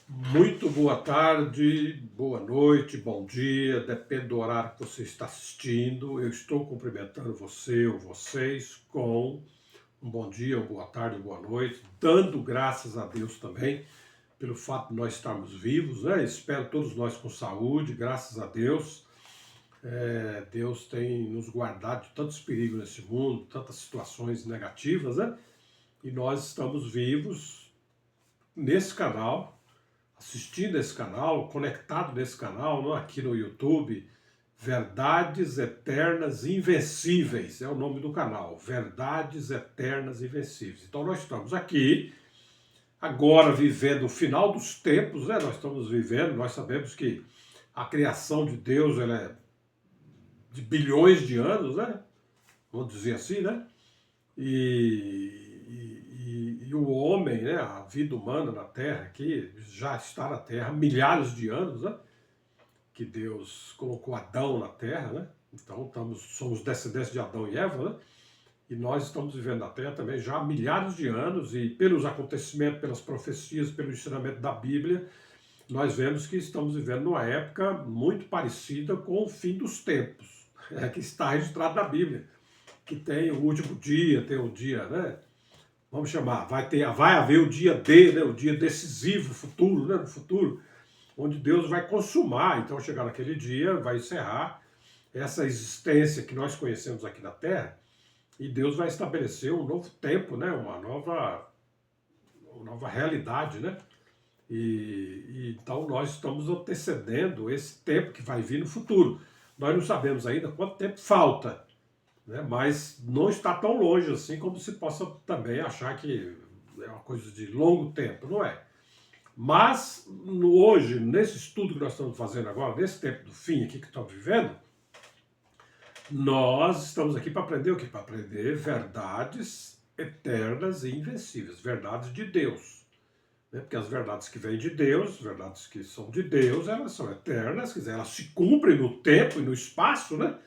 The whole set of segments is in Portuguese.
Muito boa tarde, boa noite, bom dia, depende do horário que você está assistindo. Eu estou cumprimentando você ou vocês com um bom dia, uma boa tarde, uma boa noite, dando graças a Deus também pelo fato de nós estarmos vivos, né? Espero todos nós com saúde, graças a Deus. Deus tem nos guardado de tantos perigos nesse mundo, tantas situações negativas, né? E nós estamos vivos nesse canal, assistindo esse canal, conectado nesse canal, não, aqui no YouTube, Verdades Eternas Invencíveis, é o nome do canal, Verdades Eternas Invencíveis. Então nós estamos aqui, agora vivendo o final dos tempos, né? Nós estamos vivendo, nós sabemos que a criação de Deus ela é de bilhões de anos, né? Vamos dizer assim, né? E o homem, né, a vida humana na Terra, que já está na Terra há milhares de anos, né, que Deus colocou Adão na Terra, né, então somos descendentes de Adão e Eva, né, e nós estamos vivendo na Terra também já há milhares de anos, e pelos acontecimentos, pelas profecias, pelo ensinamento da Bíblia, nós vemos que estamos vivendo numa época muito parecida com o fim dos tempos, que está registrado na Bíblia, que tem o último dia, tem o dia, né, vamos chamar, vai haver o dia D, né, o dia decisivo, futuro, né, no futuro, onde Deus vai consumar, então chegar naquele dia, vai encerrar essa existência que nós conhecemos aqui na Terra, e Deus vai estabelecer um novo tempo, né, uma nova realidade, né, então nós estamos antecedendo esse tempo que vai vir no futuro. Nós não sabemos ainda quanto tempo falta, né? Mas não está tão longe assim como se possa também achar que é uma coisa de longo tempo, não é? Mas hoje, nesse estudo que nós estamos fazendo agora, nesse tempo do fim aqui que estamos vivendo, nós estamos aqui para aprender o quê? Para aprender verdades eternas e invencíveis, verdades de Deus. Né? Porque as verdades que vêm de Deus, verdades que são de Deus, elas são eternas, quer dizer, elas se cumprem no tempo e no espaço, né?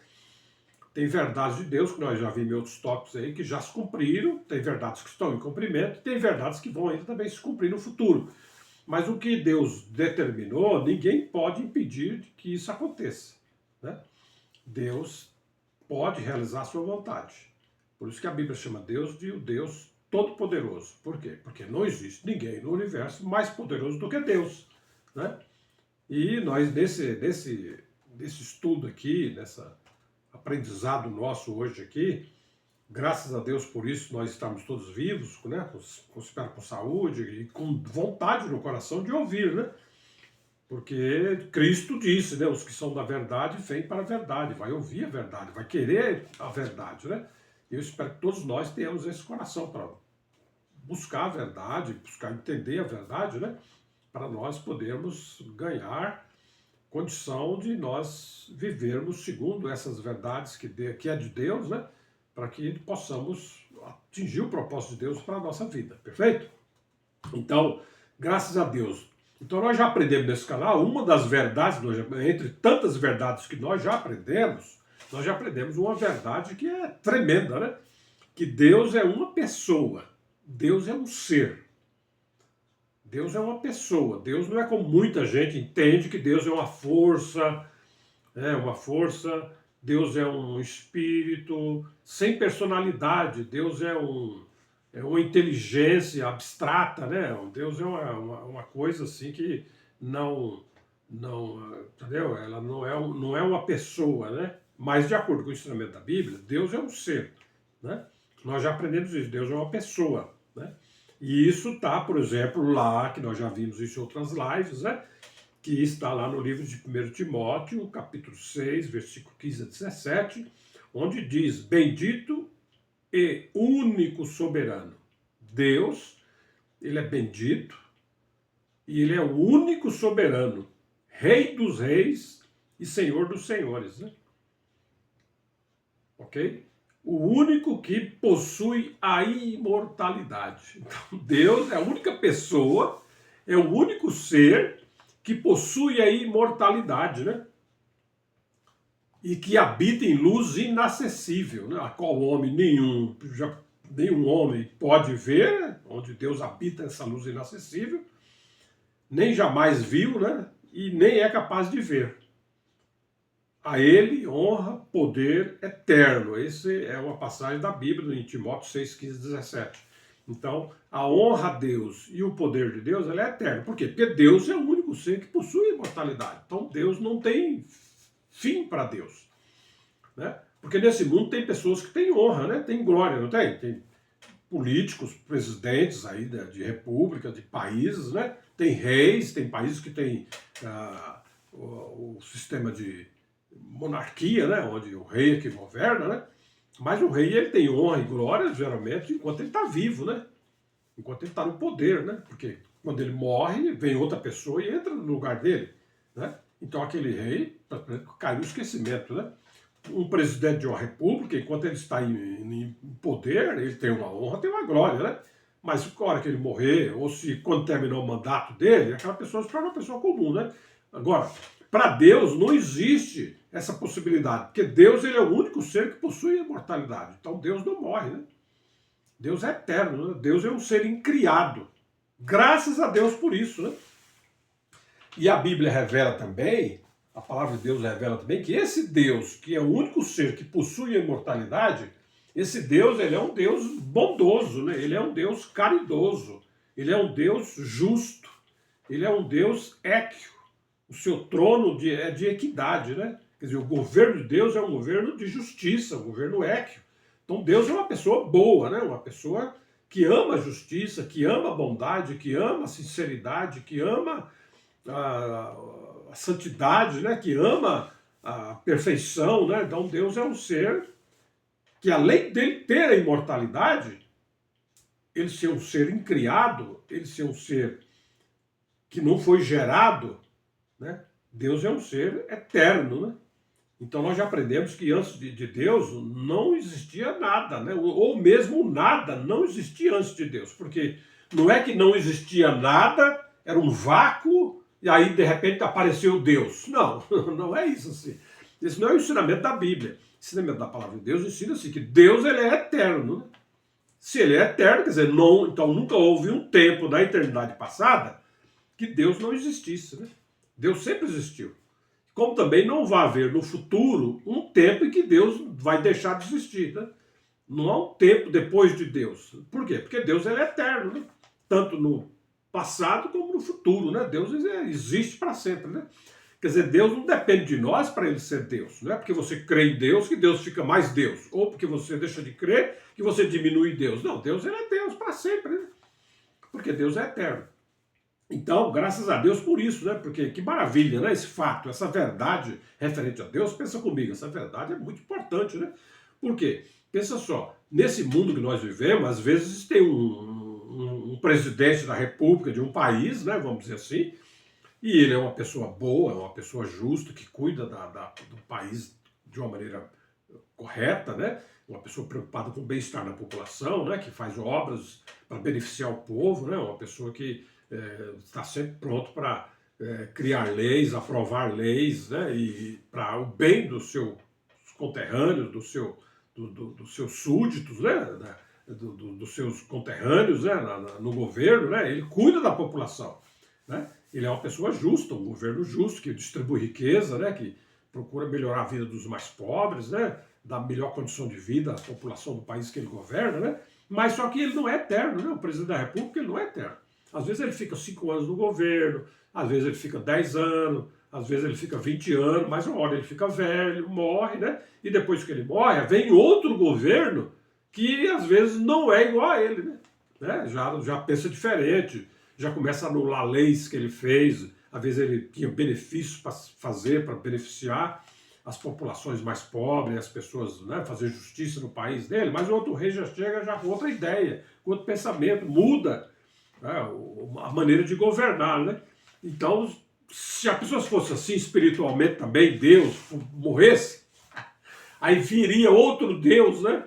Tem verdades de Deus, que nós já vimos em outros tópicos aí, que já se cumpriram, tem verdades que estão em cumprimento, tem verdades que vão ainda também se cumprir no futuro. Mas o que Deus determinou, ninguém pode impedir que isso aconteça. Né? Deus pode realizar a sua vontade. Por isso que a Bíblia chama Deus de o Deus Todo-Poderoso. Por quê? Porque não existe ninguém no universo mais poderoso do que Deus. Né? E nós, nesse estudo aqui, nessa aprendizado nosso hoje aqui, graças a Deus por isso nós estamos todos vivos, né? Espero com saúde e com vontade no coração de ouvir, né? Porque Cristo disse, né? Os que são da verdade vêm para a verdade, vai ouvir a verdade, vai querer a verdade, né? Eu espero que todos nós tenhamos esse coração para buscar a verdade, buscar entender a verdade, né? Para nós podermos ganhar condição de nós vivermos segundo essas verdades que é de Deus, né? Para que possamos atingir o propósito de Deus para a nossa vida, perfeito? Então, graças a Deus. Então nós já aprendemos nesse canal, uma das verdades, entre tantas verdades que nós já aprendemos, nós já aprendemos uma verdade que é tremenda, né? Que Deus é uma pessoa, Deus é um ser. Deus é uma pessoa. Deus não é como muita gente entende que Deus é uma força, uma força. Deus é um espírito sem personalidade. Deus é uma inteligência abstrata, né? Deus é uma coisa assim que não, entendeu? Ela não é uma pessoa, né? Mas de acordo com o ensinamento da Bíblia, Deus é um ser, né? Nós já aprendemos isso. Deus é uma pessoa, né? E isso está, por exemplo, lá, que nós já vimos isso em outras lives, né? Que está lá no livro de 1 Timóteo, capítulo 6, versículo 15 a 17, onde diz: Bendito e único soberano. Deus, ele é bendito e ele é o único soberano, Rei dos reis e Senhor dos senhores. Né? Ok? O único que possui a imortalidade. Então, Deus é a única pessoa, é o único ser que possui a imortalidade, né? E que habita em luz inacessível, né? A qual homem nenhum homem pode ver, onde Deus habita essa luz inacessível, nem jamais viu, né? E nem é capaz de ver. A ele honra, poder eterno. Essa é uma passagem da Bíblia, em Timóteo 6, 15, 17. Então, a honra a Deus e o poder de Deus, ela é eterna. Por quê? Porque Deus é o único ser que possui imortalidade. Então, Deus não tem fim para Deus, né? Porque nesse mundo tem pessoas que têm honra, né? Tem glória, não tem? Tem políticos, presidentes aí de república, de países, né? Tem reis, tem países que têm o sistema de monarquia, né? Onde o rei é que governa, né? Mas o rei ele tem honra e glória, geralmente, enquanto ele está vivo, né? Enquanto ele está no poder, né? Porque quando ele morre, vem outra pessoa e entra no lugar dele, né? Então aquele rei cai no esquecimento, né? Um presidente de uma república, enquanto ele está em poder, ele tem uma honra, tem uma glória, né? Mas na hora que ele morrer, ou se quando terminar o mandato dele, aquela pessoa se torna uma pessoa comum, né? Agora, para Deus não existe essa possibilidade, porque Deus ele é o único ser que possui a imortalidade. Então Deus não morre, né? Deus é eterno, né? Deus é um ser incriado. Graças a Deus por isso, né? E a Bíblia revela também, a palavra de Deus revela também, que esse Deus, que é o único ser que possui a imortalidade, esse Deus, ele é um Deus bondoso, né? Ele é um Deus caridoso, ele é um Deus justo, ele é um Deus équio. O seu trono é de equidade, né? Quer dizer, o governo de Deus é um governo de justiça, um governo équio. Então Deus é uma pessoa boa, né? Uma pessoa que ama a justiça, que ama a bondade, que ama a sinceridade, que ama a santidade, né? Que ama a perfeição, né? Então Deus é um ser que, além dele ter a imortalidade, ele ser um ser incriado, ele ser um ser que não foi gerado, né? Deus é um ser eterno, né? Então nós já aprendemos que antes de Deus não existia nada, né? Ou mesmo nada não existia antes de Deus, porque não é que não existia nada, era um vácuo e aí de repente apareceu Deus. Não, não é isso assim. Esse não é o ensinamento da Bíblia. O ensinamento da palavra de Deus ensina assim que Deus ele é eterno, né? Se ele é eterno, quer dizer, não, então nunca houve um tempo da eternidade passada que Deus não existisse, né? Deus sempre existiu. Como também não vai haver no futuro um tempo em que Deus vai deixar de existir, né? Não há um tempo depois de Deus. Por quê? Porque Deus ele é eterno, né? Tanto no passado como no futuro, né? Deus existe para sempre, né? Quer dizer, Deus não depende de nós para ele ser Deus. Não é porque você crê em Deus que Deus fica mais Deus. Ou porque você deixa de crer que você diminui Deus. Não, Deus ele é Deus para sempre, né? Porque Deus é eterno. Então, graças a Deus por isso, né? Porque que maravilha, né? Esse fato, essa verdade referente a Deus, pensa comigo, essa verdade é muito importante, né? Por quê? Pensa só, nesse mundo que nós vivemos, às vezes tem um presidente da república de um país, né? Vamos dizer assim, e ele é uma pessoa boa, é uma pessoa justa, que cuida do país de uma maneira correta, né? Uma pessoa preocupada com o bem-estar da população, né? Que faz obras para beneficiar o povo, né? Uma pessoa que está sempre pronto para criar leis, aprovar leis, né? E para o bem dos seus conterrâneos, dos seus súditos, né? Dos seus conterrâneos, né? No governo, né? Ele cuida da população, né? Ele é uma pessoa justa, um governo justo, que distribui riqueza, né? Que procura melhorar a vida dos mais pobres, né? Dar melhor condição de vida à população do país que ele governa, né? Mas só que ele não é eterno, né? O presidente da República ele não é eterno. Às vezes ele fica 5 anos no governo, às vezes ele fica 10 anos, às vezes ele fica 20 anos, mas uma hora ele fica velho, morre, né? E depois que ele morre, vem outro governo que às vezes não é igual a ele, né? Já pensa diferente, já começa a anular leis que ele fez, às vezes ele tinha benefícios para fazer, para beneficiar as populações mais pobres, as pessoas, né, fazer justiça no país dele, mas o outro rei já chega já com outra ideia, com outro pensamento, muda, né, a maneira de governar, né? Então, se a pessoa fosse assim espiritualmente também, Deus morresse, aí viria outro Deus, né?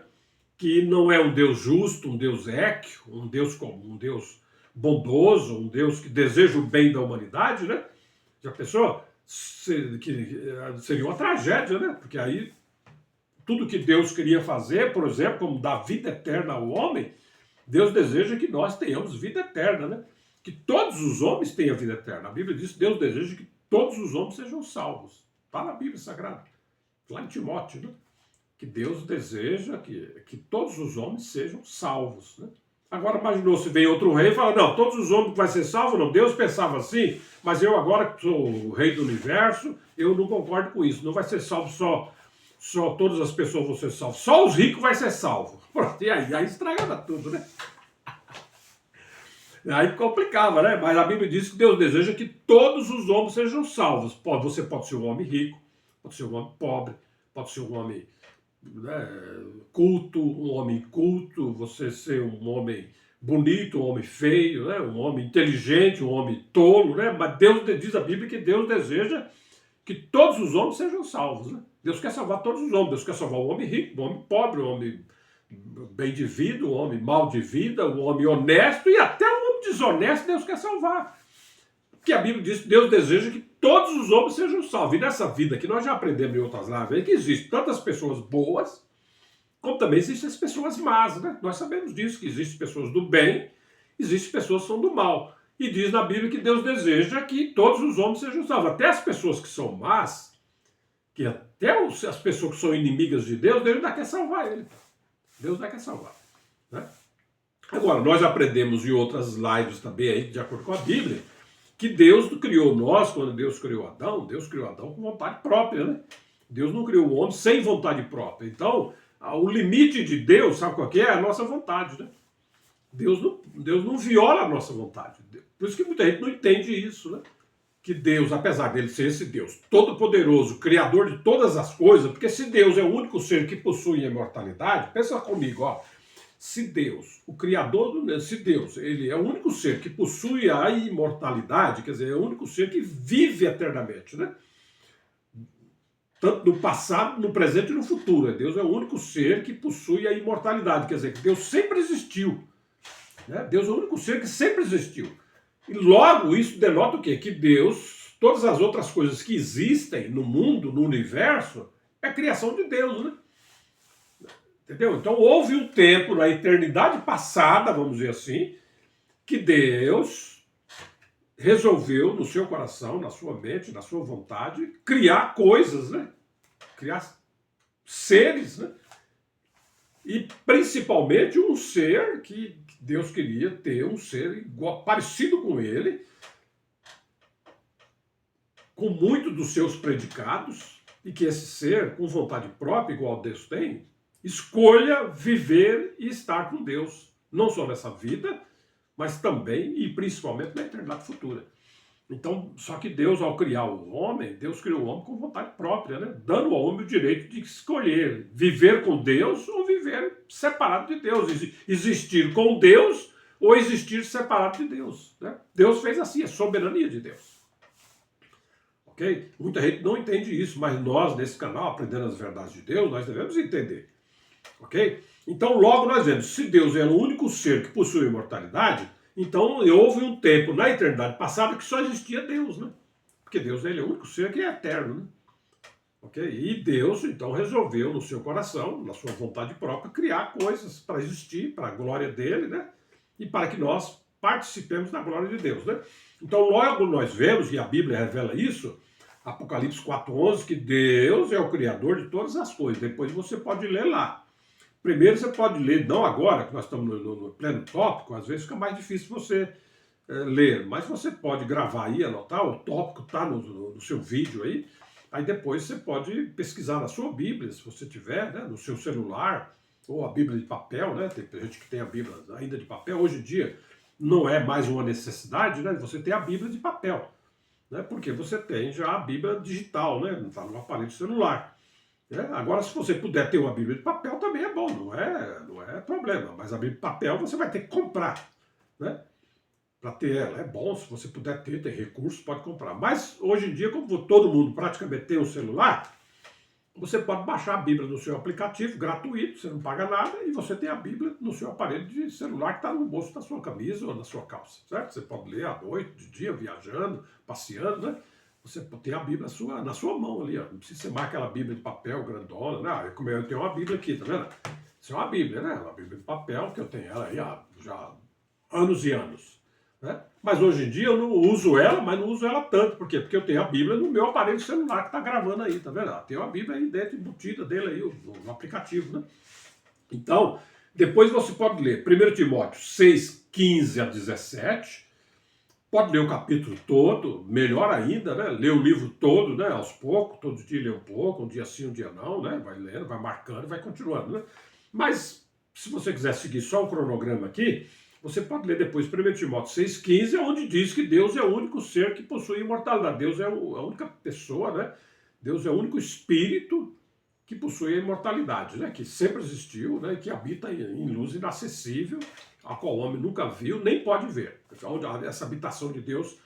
Que não é um Deus justo, um Deus équio, um Deus comum, um Deus bondoso, um Deus que deseja o bem da humanidade, né? Já pensou? Seria uma tragédia, né? Porque aí tudo que Deus queria fazer, por exemplo, como dar vida eterna ao homem, Deus deseja que nós tenhamos vida eterna, né? que todos os homens tenham vida eterna. A Bíblia diz que Deus deseja que todos os homens sejam salvos. Está na Bíblia Sagrada, lá em Timóteo, né? Que Deus deseja que todos os homens sejam salvos, né? Agora imaginou se vem outro rei e fala, não, todos os homens vão ser salvos, não. Deus pensava assim, mas eu agora que sou o rei do universo, eu não concordo com isso. Não vai ser salvo só todas as pessoas vão ser salvas. Só os ricos vai ser salvo. E aí estragava tudo, né? Aí complicava, né? Mas a Bíblia diz que Deus deseja que todos os homens sejam salvos. Você pode ser um homem rico, pode ser um homem pobre, pode ser um homem, né, culto, um homem culto, você ser um homem bonito, um homem feio, né, um homem inteligente, um homem tolo, né? Mas Deus diz a Bíblia que Deus deseja que todos os homens sejam salvos, né? Deus quer salvar todos os homens. Deus quer salvar o homem rico, o homem pobre, o homem bem de vida, o homem mal de vida, o homem honesto e até o homem desonesto Deus quer salvar. Porque a Bíblia diz que Deus deseja que todos os homens sejam salvos. E nessa vida que nós já aprendemos em outras lives que existem tantas pessoas boas, como também existem as pessoas más, né? Nós sabemos disso, que existem pessoas do bem, existem pessoas que são do mal. E diz na Bíblia que Deus deseja que todos os homens sejam salvos. Até as pessoas que são más, que até as pessoas que são inimigas de Deus, Deus ainda quer salvar ele. Deus ainda quer salvar, né? Agora, nós aprendemos em outras lives também, aí, de acordo com a Bíblia, que Deus criou nós, quando Deus criou Adão com vontade própria, né? Deus não criou o homem sem vontade própria. Então, o limite de Deus, sabe qual que é? A nossa vontade, né? Deus não viola a nossa vontade. Por isso que muita gente não entende isso, né? Que Deus, apesar dele ser esse Deus todo-poderoso, criador de todas as coisas, porque se Deus é o único ser que possui a imortalidade, pensa comigo, ó. Se Deus, o criador se Deus, ele é o único ser que possui a imortalidade, quer dizer, é o único ser que vive eternamente, né? Tanto no passado, no presente e no futuro. Deus é o único ser que possui a imortalidade, quer dizer, que Deus sempre existiu, né? Deus é o único ser que sempre existiu. E logo isso denota o quê? Que Deus, todas as outras coisas que existem no mundo, no universo, é criação de Deus, né? Entendeu? Então houve um tempo na eternidade passada, vamos dizer assim, que Deus resolveu no seu coração, na sua mente, na sua vontade, criar coisas, né? Criar seres, né? E principalmente um ser que Deus queria ter, um ser igual, parecido com ele, com muito dos seus predicados, e que esse ser, com vontade própria, igual Deus tem, escolha viver e estar com Deus, não só nessa vida, mas também e principalmente na eternidade futura. Então, só que Deus, ao criar o homem, Deus criou o homem com vontade própria, né? Dando ao homem o direito de escolher viver com Deus ou viver separado de Deus, existir com Deus ou existir separado de Deus, né? Deus fez assim, a soberania de Deus. Ok? Muita gente não entende isso, mas nós, nesse canal, aprendendo as verdades de Deus, nós devemos entender. Ok? Então, logo nós vemos, se Deus é o único ser que possui imortalidade, então houve um tempo na eternidade passada que só existia Deus, né? Porque Deus ele é o único ser que é eterno, né? Ok? E Deus, então, resolveu no seu coração, na sua vontade própria, criar coisas para existir, para a glória dele, né? E para que nós participemos da glória de Deus, né? Então, logo nós vemos, e a Bíblia revela isso, Apocalipse 4:11, que Deus é o criador de todas as coisas. Depois você pode ler lá. Primeiro você pode ler, não agora, que nós estamos no pleno tópico, às vezes fica mais difícil você ler, mas você pode gravar aí, anotar, o tópico está no seu vídeo aí depois você pode pesquisar na sua Bíblia, se você tiver, né, no seu celular, ou a Bíblia de papel, né, tem gente que tem a Bíblia ainda de papel, hoje em dia não é mais uma necessidade, né, você ter a Bíblia de papel, né, porque você tem já a Bíblia digital, né, está no aparelho celular. Agora, se você puder ter uma Bíblia de papel, também é bom, não é problema. Mas a Bíblia de papel você vai ter que comprar, né? Para ter ela. É bom, se você puder ter, tem recursos, pode comprar. Mas hoje em dia, como todo mundo praticamente tem um celular, você pode baixar a Bíblia no seu aplicativo, gratuito, você não paga nada, e você tem a Bíblia no seu aparelho de celular que está no bolso da sua camisa ou na sua calça, certo? Você pode ler à noite, de dia, viajando, passeando, né? Você tem a Bíblia na sua mão ali, ó. Não precisa ser mais aquela Bíblia de papel grandona, né? Como eu tenho uma Bíblia aqui, tá vendo? Isso é uma Bíblia, né? Uma Bíblia de papel, que eu tenho ela aí há já anos e anos. né? Mas hoje em dia eu não uso ela, mas não uso ela tanto. Por quê? Porque eu tenho a Bíblia no meu aparelho celular que está gravando aí, tá vendo? Tem uma Bíblia aí dentro, embutida dele aí, no aplicativo, né? Então, depois você pode ler 1 Timóteo 6, 15 a 17, pode ler o capítulo todo, melhor ainda, né? Ler o livro todo, né? Aos poucos, todo dia lê um pouco, um dia sim, um dia não, né? Vai lendo, vai marcando, vai continuando, né? Mas, se você quiser seguir só o cronograma aqui, você pode ler depois 1 Timóteo 6,15, onde diz que Deus é o único ser que possui imortalidade. Deus é a única pessoa, né? Deus é o único espírito que possui a imortalidade, né? Que sempre existiu, né? Que habita em luz inacessível, a qual o homem nunca viu, nem pode ver. Então, essa habitação de Deus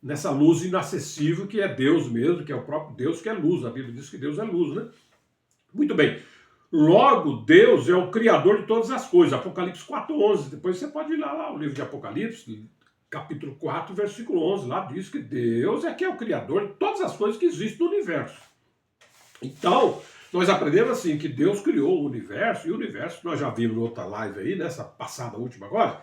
nessa luz inacessível que é Deus mesmo, que é o próprio Deus que é luz. A Bíblia diz que Deus é luz, né? Muito bem. Logo, Deus é o Criador de todas as coisas. Apocalipse 4,11. Depois você pode ir lá o livro de Apocalipse, capítulo 4, versículo 11. Lá diz que Deus é que é o Criador de todas as coisas que existem no universo. Então, nós aprendemos assim que Deus criou o universo, e o universo, nós já vimos em outra live aí, nessa passada última agora,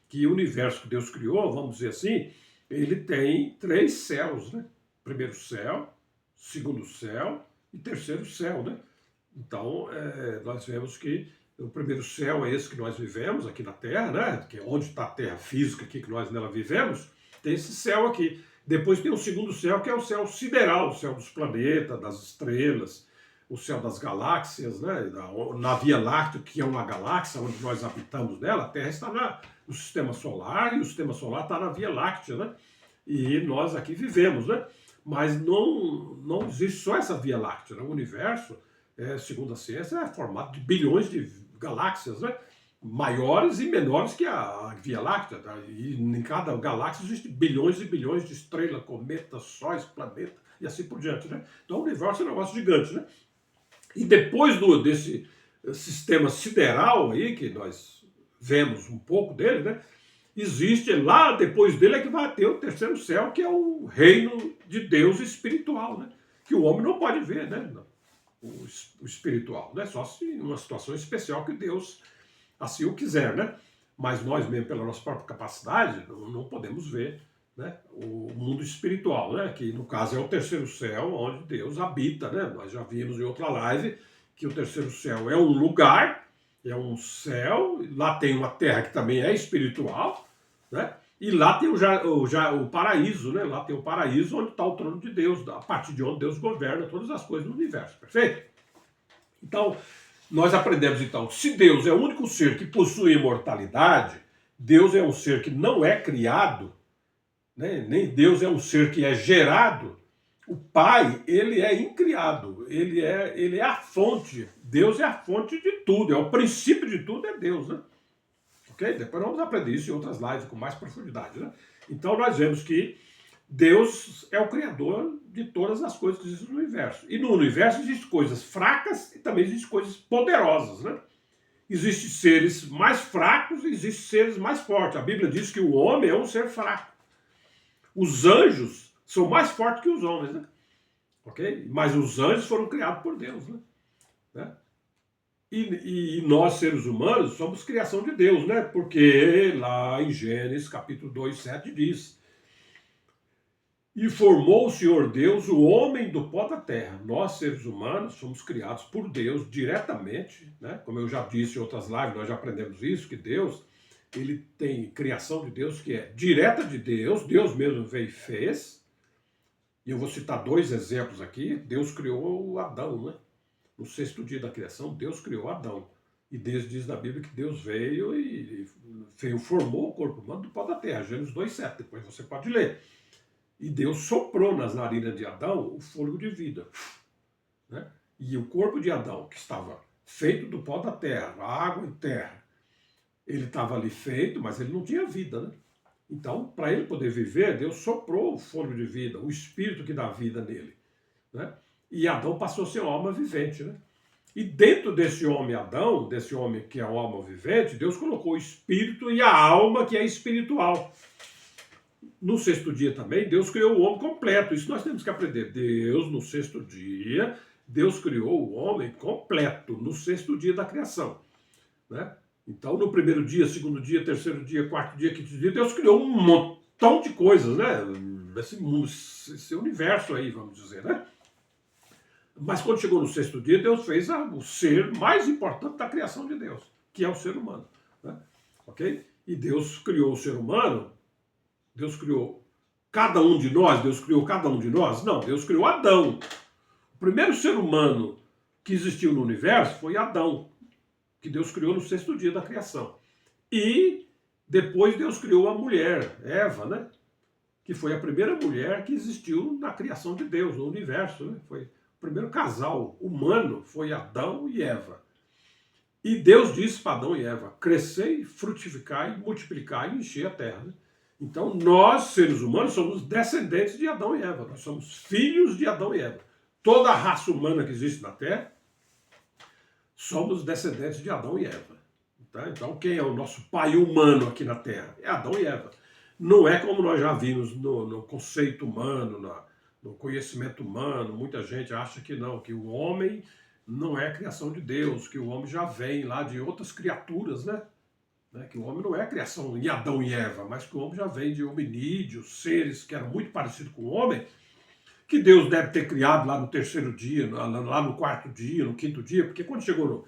que o universo que Deus criou, vamos dizer assim, ele tem 3 céus, né? Primeiro céu, segundo céu e terceiro céu, né? Então, nós vemos que o primeiro céu é esse que nós vivemos aqui na Terra, né? Que é onde está a Terra física aqui que nós nela vivemos, tem esse céu aqui. Depois tem o segundo céu, que é o céu sideral, o céu dos planetas, das estrelas, o céu das galáxias, né? Na Via Láctea, que é uma galáxia onde nós habitamos nela, a Terra está no sistema solar e o sistema solar está na Via Láctea, né? E nós aqui vivemos, né? Mas não existe só essa Via Láctea, né? O universo, segundo a ciência, é formado de bilhões de galáxias, né? Maiores e menores que a Via Láctea. Tá? E em cada galáxia existem bilhões e bilhões de estrelas, cometas, sóis, planetas e assim por diante. Né? Então o universo é um negócio gigante. Né? E depois desse sistema sideral aí, que nós vemos um pouco dele, né? Existe lá, depois dele é que vai ter o terceiro céu, que é o reino de Deus espiritual, né? Que o homem não pode ver, né? O espiritual, né? Só se em uma situação especial que Deus assim o quiser, né? Mas nós mesmo, pela nossa própria capacidade, não podemos ver, né? O mundo espiritual, né? Que no caso é o terceiro céu, onde Deus habita, né? Nós já vimos em outra live que o terceiro céu é um lugar, é um céu, lá tem uma terra que também é espiritual, né? E lá tem o paraíso, né? Lá tem o paraíso onde está o trono de Deus, a partir de onde Deus governa todas as coisas do universo, perfeito? Então, nós aprendemos então, se Deus é o único ser que possui imortalidade, Deus é um ser que não é criado, né? Nem Deus é um ser que é gerado. O Pai, ele é incriado, ele é a fonte, Deus é a fonte de tudo, é o princípio de tudo, é Deus, né? Ok? Depois nós vamos aprender isso em outras lives com mais profundidade, né? Então nós vemos que Deus é o criador de todas as coisas que existem no universo. E no universo existem coisas fracas e também existem coisas poderosas, né? Existem seres mais fracos e existem seres mais fortes. A Bíblia diz que o homem é um ser fraco. Os anjos são mais fortes que os homens, né? Ok? Mas os anjos foram criados por Deus, né? E nós, seres humanos, somos criação de Deus, né? Porque lá em Gênesis, capítulo 2, 7, diz: E formou o Senhor Deus o homem do pó da terra. Nós, seres humanos, somos criados por Deus diretamente, né? Como eu já disse em outras lives, nós já aprendemos isso, que Deus, ele tem criação de Deus que é direta de Deus, Deus mesmo veio e fez. E eu vou citar 2 exemplos aqui. Deus criou o Adão, né? No 6º dia da criação, Deus criou Adão. E Deus diz na Bíblia que Deus veio e formou o corpo humano do pó da terra. Gênesis 2,7, depois você pode ler. E Deus soprou nas narinas de Adão o fôlego de vida. Né? E o corpo de Adão, que estava feito do pó da terra, água e terra, ele estava ali feito, mas ele não tinha vida, né? Então, para ele poder viver, Deus soprou o fôlego de vida, o espírito que dá vida nele. Né? E Adão passou a ser uma alma vivente, né? E dentro desse homem Adão, desse homem que é uma alma vivente, Deus colocou o espírito e a alma que é espiritual. No 6º dia também, Deus criou o homem completo. Isso nós temos que aprender. Deus, no 6º dia, Deus criou o homem completo, no 6º dia da criação. Né? Então, no primeiro dia, segundo dia, terceiro dia, quarto dia, quinto dia, Deus criou um montão de coisas, né? Esse mundo, esse universo aí, vamos dizer, né? Mas quando chegou no sexto dia, Deus fez o ser mais importante da criação de Deus, que é o ser humano, né? Ok? E Deus criou o ser humano, Deus criou cada um de nós, Deus criou cada um de nós? Não, Deus criou Adão. O primeiro ser humano que existiu no universo foi Adão, que Deus criou no sexto dia da criação. E depois Deus criou a mulher, Eva, né? Que foi a primeira mulher que existiu na criação de Deus, no universo, né? Foi o primeiro casal humano, foi Adão e Eva. E Deus disse para Adão e Eva: crescei, frutificai, multiplicai e encher a terra. Né? Então nós, seres humanos, somos descendentes de Adão e Eva. Nós somos filhos de Adão e Eva. Toda a raça humana que existe na terra, somos descendentes de Adão e Eva. Tá? Então quem é o nosso pai humano aqui na terra? É Adão e Eva. Não é como nós já vimos no conceito humano, no conhecimento humano. Muita gente acha que não, que o homem não é criação de Deus, que o homem já vem lá de outras criaturas, né? Que o homem não é criação de Adão e Eva, mas que o homem já vem de hominídeos, seres que eram muito parecidos com o homem, que Deus deve ter criado lá no terceiro dia, lá no quarto dia, no quinto dia, porque quando chegou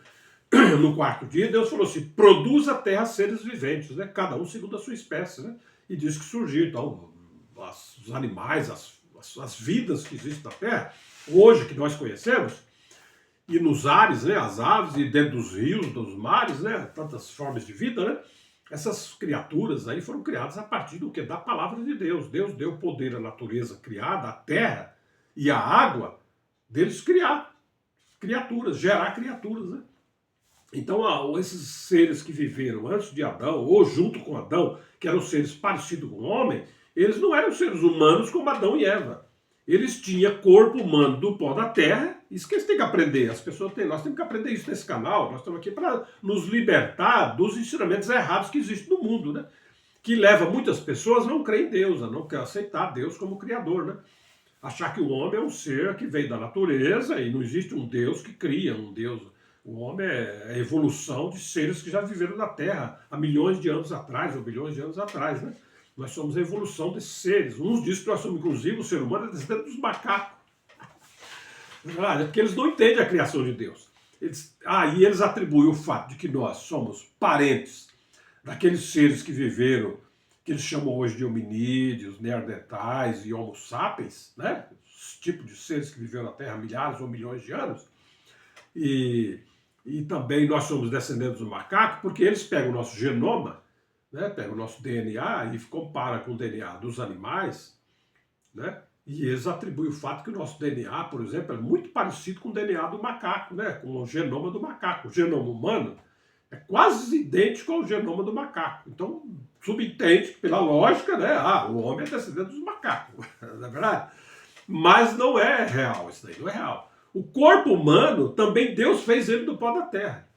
no quarto dia, Deus falou assim: produz a terra seres viventes, né? Cada um segundo a sua espécie, né? E diz que surgiu, então, os animais, as vidas que existem na terra, hoje que nós conhecemos, e nos ares, né? As aves, e dentro dos rios, dos mares, né? Tantas formas de vida, né? Essas criaturas aí foram criadas a partir do que? Da palavra de Deus. Deus deu poder à natureza criada, à terra e à água, deles criar criaturas, gerar criaturas, né? Então, esses seres que viveram antes de Adão, ou junto com Adão, que eram seres parecidos com o homem, eles não eram seres humanos como Adão e Eva. Eles tinham corpo humano do pó da terra. Isso que eles têm que aprender. Nós temos que aprender isso nesse canal. Nós estamos aqui para nos libertar dos ensinamentos errados que existem no mundo, né? Que leva muitas pessoas a não crer em Deus, a não aceitar Deus como Criador, né? Achar que o homem é um ser que veio da natureza e não existe um Deus que cria um Deus. O homem é a evolução de seres que já viveram na Terra há milhões de anos atrás, ou bilhões de anos atrás, né? Nós somos a evolução desses seres. Uns dizem que nós somos, inclusive, o ser humano é descendente dos macacos. É porque eles não entendem a criação de Deus. E eles atribuem o fato de que nós somos parentes daqueles seres que viveram, que eles chamam hoje de hominídeos, neandertais e homo sapiens, né? Os tipos de seres que viveram na Terra há milhares ou milhões de anos. E também nós somos descendentes do macaco, porque eles pegam o nosso genoma, né, pegam o nosso DNA e comparam com o DNA dos animais, né, e eles atribuem o fato que o nosso DNA, por exemplo, é muito parecido com o DNA do macaco, né, com o genoma do macaco. O genoma humano é quase idêntico ao genoma do macaco. Então, subentende, pela lógica, né, o homem é descendente dos macacos, não é verdade? Mas não é real, isso daí não é real. O corpo humano, também Deus fez ele do pó da terra.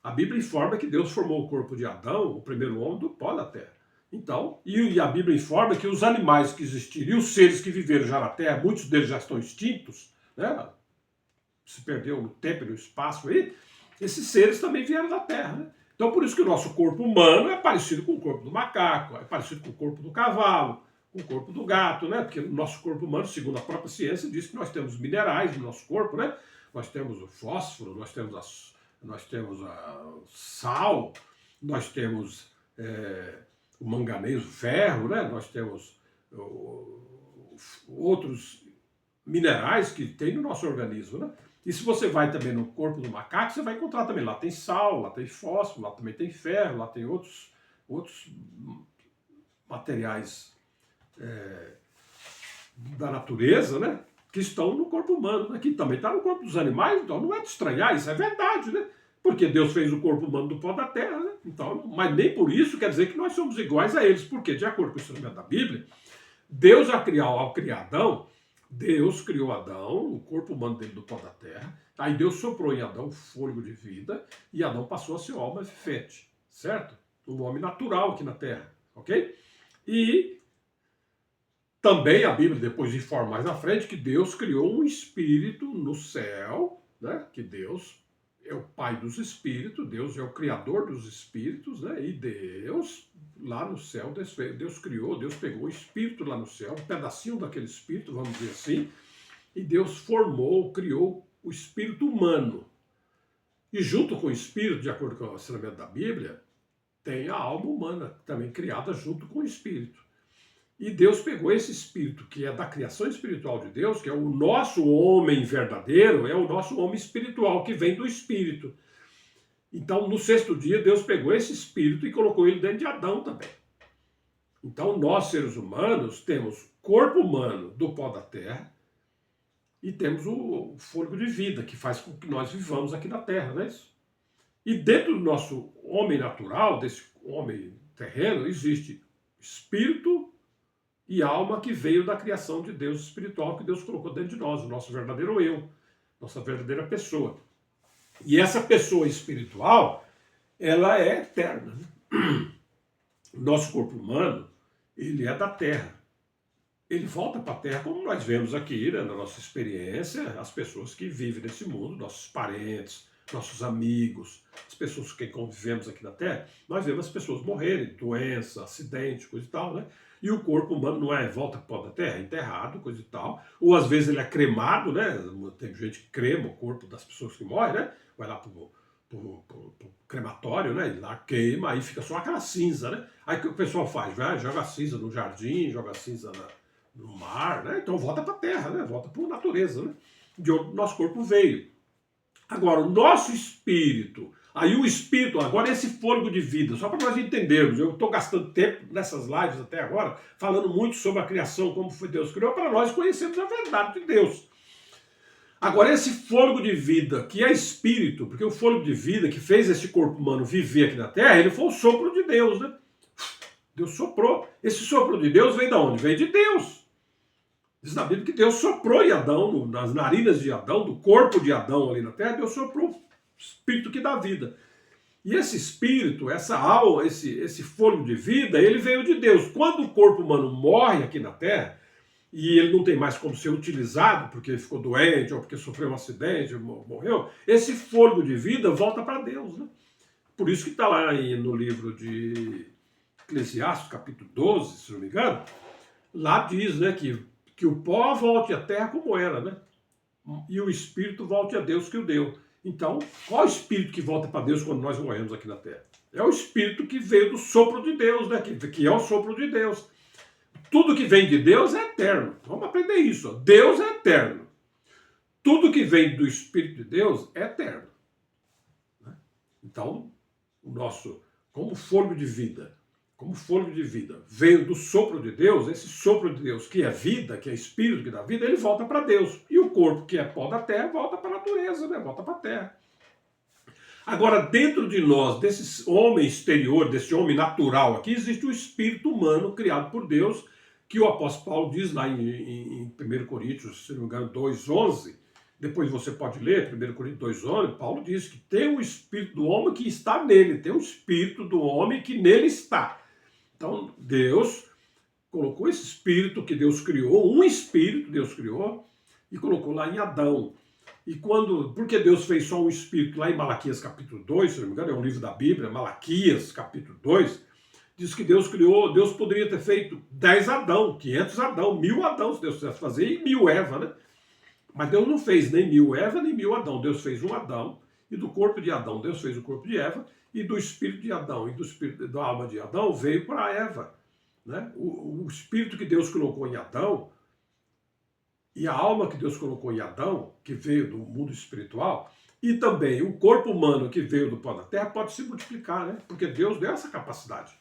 A Bíblia informa que Deus formou o corpo de Adão, o primeiro homem, do pó da terra. Então, e a Bíblia informa que os animais que existiram e os seres que viveram já na terra, muitos deles já estão extintos, né? Se perdeu no tempo e no espaço aí, esses seres também vieram da terra, né? Então, por isso que o nosso corpo humano é parecido com o corpo do macaco, é parecido com o corpo do cavalo, com o corpo do gato, né? Porque o nosso corpo humano, segundo a própria ciência, diz que nós temos minerais no nosso corpo, né? Nós temos o fósforo, nós temos o sal, nós temos o manganês, o ferro, né? Nós temos outros minerais que tem no nosso organismo, né? E se você vai também no corpo do macaco, você vai encontrar também, lá tem sal, lá tem fósforo, lá também tem ferro, lá tem outros materiais da natureza, né? Que estão no corpo humano, né? Que também está no corpo dos animais, então não é de estranhar, isso é verdade, né? Porque Deus fez o corpo humano do pó da terra, né? Então, mas nem por isso quer dizer que nós somos iguais a eles, porque de acordo com o ensinamento da Bíblia, Deus ao criar Adão, Deus criou Adão, o corpo humano dele do pó da terra, aí Deus soprou em Adão o fôlego de vida, e Adão passou a ser homem fete, certo? Um homem natural aqui na terra, ok? E também a Bíblia depois informa mais na frente que Deus criou um espírito no céu, né? Que Deus é o Pai dos Espíritos, Deus é o Criador dos Espíritos, né? E Deus, lá no céu, Deus criou, Deus pegou o Espírito lá no céu, um pedacinho daquele Espírito, vamos dizer assim, e Deus formou, criou o Espírito humano. E junto com o Espírito, de acordo com o ensinamento da Bíblia, tem a alma humana, também criada junto com o Espírito. E Deus pegou esse Espírito, que é da criação espiritual de Deus, que é o nosso homem verdadeiro, é o nosso homem espiritual, que vem do Espírito. Então, no sexto dia, Deus pegou esse Espírito e colocou ele dentro de Adão também. Então, nós, seres humanos, temos corpo humano do pó da terra e temos o fôlego de vida, que faz com que nós vivamos aqui na terra, não é isso? E dentro do nosso homem natural, desse homem terreno, existe espírito e alma que veio da criação de Deus espiritual, que Deus colocou dentro de nós, o nosso verdadeiro eu, nossa verdadeira pessoa. E essa pessoa espiritual, ela é eterna. Nosso corpo humano, ele é da terra. Ele volta para a terra, como nós vemos aqui, né, na nossa experiência, as pessoas que vivem nesse mundo, nossos parentes, nossos amigos, as pessoas com quem convivemos aqui na terra, nós vemos as pessoas morrerem, doença, acidente, coisa e tal, né? E o corpo humano não é volta para o pó da terra, é enterrado, coisa e tal. Ou às vezes ele é cremado, né? Tem gente que crema o corpo das pessoas que morrem, né? Vai lá pro crematório, né? E lá queima, aí fica só aquela cinza, né? Aí o que o pessoal faz? Vai, joga a cinza no jardim, joga a cinza no mar, né? Então volta para a terra, né? Volta para a natureza, né? De onde o nosso corpo veio. Agora, o nosso espírito, aí o espírito, agora esse fôlego de vida, só para nós entendermos, eu estou gastando tempo nessas lives até agora, falando muito sobre a criação, como foi Deus criou, para nós conhecermos a verdade de Deus. Agora, esse fôlego de vida, que é espírito, porque o fôlego de vida que fez esse corpo humano viver aqui na Terra, ele foi o sopro de Deus, né? Deus soprou. Esse sopro de Deus vem de onde? Vem de Deus. Diz na Bíblia que Deus soprou em Adão, nas narinas de Adão, do corpo de Adão ali na terra, Deus soprou o espírito que dá vida. E esse espírito, essa alma, esse fôlego de vida, ele veio de Deus. Quando o corpo humano morre aqui na terra, e ele não tem mais como ser utilizado, porque ele ficou doente, ou porque sofreu um acidente, morreu, esse fôlego de vida volta para Deus, né? Por isso que está lá no livro de Eclesiastes, capítulo 12, se não me engano, lá diz, né, que o pó volte à terra como era, né? E o espírito volte a Deus que o deu. Então, qual é o espírito que volta para Deus quando nós morremos aqui na terra? É o espírito que veio do sopro de Deus, né? Que é o sopro de Deus. Tudo que vem de Deus é eterno. Vamos aprender isso. Ó. Deus é eterno. Tudo que vem do Espírito de Deus é eterno. Então, o nosso, como fôlego de vida, veio do sopro de Deus, esse sopro de Deus que é vida, que é espírito que dá vida, ele volta para Deus. E o corpo, que é pó da terra, volta para a natureza, né? Volta para a terra. Agora, dentro de nós, desse homem exterior, desse homem natural aqui, existe o espírito humano criado por Deus, que o apóstolo Paulo diz lá em 1 Coríntios, se não me engano, 2,11, depois você pode ler, 1 Coríntios 2,11, Paulo diz que tem o espírito do homem que está nele, tem o espírito do homem que nele está. Então, Deus colocou esse espírito que Deus criou, um espírito Deus criou, e colocou lá em Adão. E porque Deus fez só um espírito lá em Malaquias capítulo 2, se não me engano, é um livro da Bíblia, Malaquias capítulo 2, diz que Deus criou, Deus poderia ter feito 10 Adão, 500 Adão, 1000 Adão, se Deus quisesse fazer, e 1000 Eva, né? Mas Deus não fez nem 1000 Eva, nem 1000 Adão. Deus fez um Adão, e do corpo de Adão, Deus fez o corpo de Eva, e do espírito de Adão e do espírito da alma de Adão veio para Eva. Né? O espírito que Deus colocou em Adão, e a alma que Deus colocou em Adão, que veio do mundo espiritual, e também o corpo humano que veio do pó da terra, pode se multiplicar, né? Porque Deus deu essa capacidade.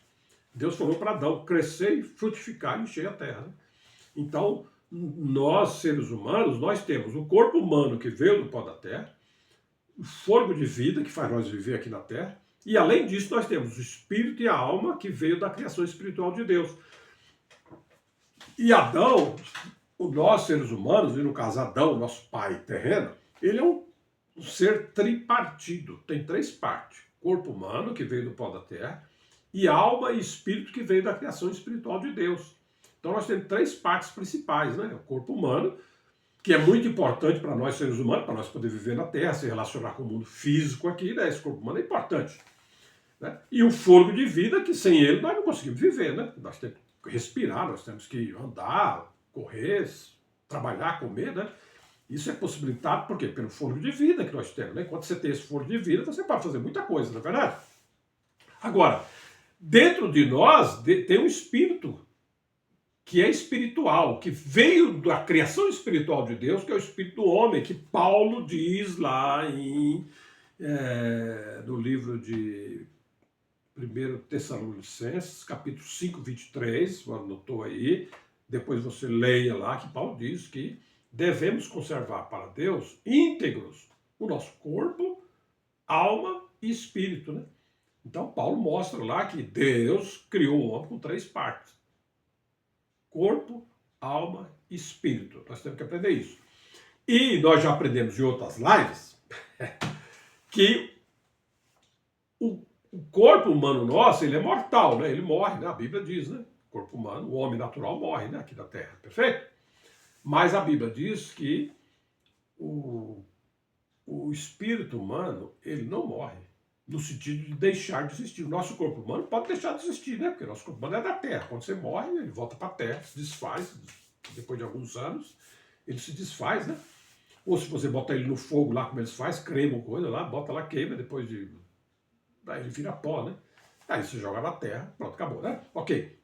Deus falou para Adão crescer e frutificar e encher a terra. Né? Então, nós, seres humanos, nós temos o corpo humano que veio do pó da terra, o fôlego de vida que faz nós viver aqui na terra, e além disso nós temos o espírito e a alma que veio da criação espiritual de Deus. E Adão, nós seres humanos, e no caso Adão, nosso pai terreno, ele é um ser tripartido, tem 3 partes. Corpo humano, que veio do pó da terra, e alma e espírito que veio da criação espiritual de Deus. Então nós temos 3 partes principais, né? O corpo humano, que é muito importante para nós seres humanos, para nós poder viver na Terra, se relacionar com o mundo físico aqui, né? Esse corpo humano é importante. Né? E o fôlego de vida, que sem ele nós não conseguimos viver, né? Nós temos que respirar, nós temos que andar, correr, trabalhar, comer, né? Isso é possibilitado por quê? Pelo fôlego de vida que nós temos, né? Enquanto você tem esse fôlego de vida, você pode fazer muita coisa, não é verdade? Agora, dentro de nós tem um espírito que é espiritual, que veio da criação espiritual de Deus, que é o espírito do homem, que Paulo diz lá no livro de 1 Tessalonicenses, capítulo 5, 23, anotou aí, depois você leia lá, que Paulo diz que devemos conservar para Deus íntegros o nosso corpo, alma e espírito, né? Então Paulo mostra lá que Deus criou o homem com 3 partes: corpo, alma e espírito. Nós temos que aprender isso. E nós já aprendemos em outras lives que o corpo humano nosso, ele é mortal, né? Ele morre, né? A Bíblia diz, né? O corpo humano, o homem natural morre, né? Aqui na Terra, perfeito? Mas a Bíblia diz que o espírito humano, ele não morre, no sentido de deixar de existir. O nosso corpo humano pode deixar de existir, né? Porque o nosso corpo humano é da Terra. Quando você morre, ele volta para a Terra, se desfaz, depois de alguns anos, ele se desfaz, né? Ou se você bota ele no fogo lá, como eles fazem, crema coisa lá, bota lá, queima, depois de... Aí ele vira pó, né? Aí você joga na terra, pronto, acabou, né? Ok.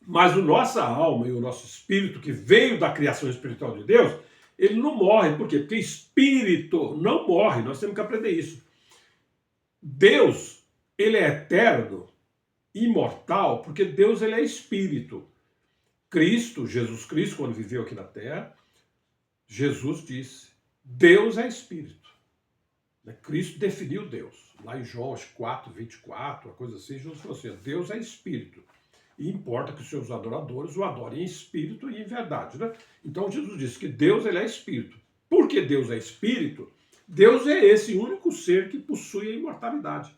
Mas a nossa alma e o nosso espírito, que veio da criação espiritual de Deus, ele não morre. Por quê? Porque espírito não morre. Nós temos que aprender isso. Deus, ele é eterno, imortal, porque Deus, ele é espírito. Cristo, Jesus Cristo, quando viveu aqui na terra, Jesus disse, Deus é espírito. Cristo definiu Deus. Lá em João 4, 24, uma coisa assim, Jesus falou assim, Deus é espírito. E importa que os seus adoradores o adorem em espírito e em verdade, né? Então Jesus disse que Deus, ele é espírito. Porque Deus é espírito, Deus é esse único ser que possui a imortalidade.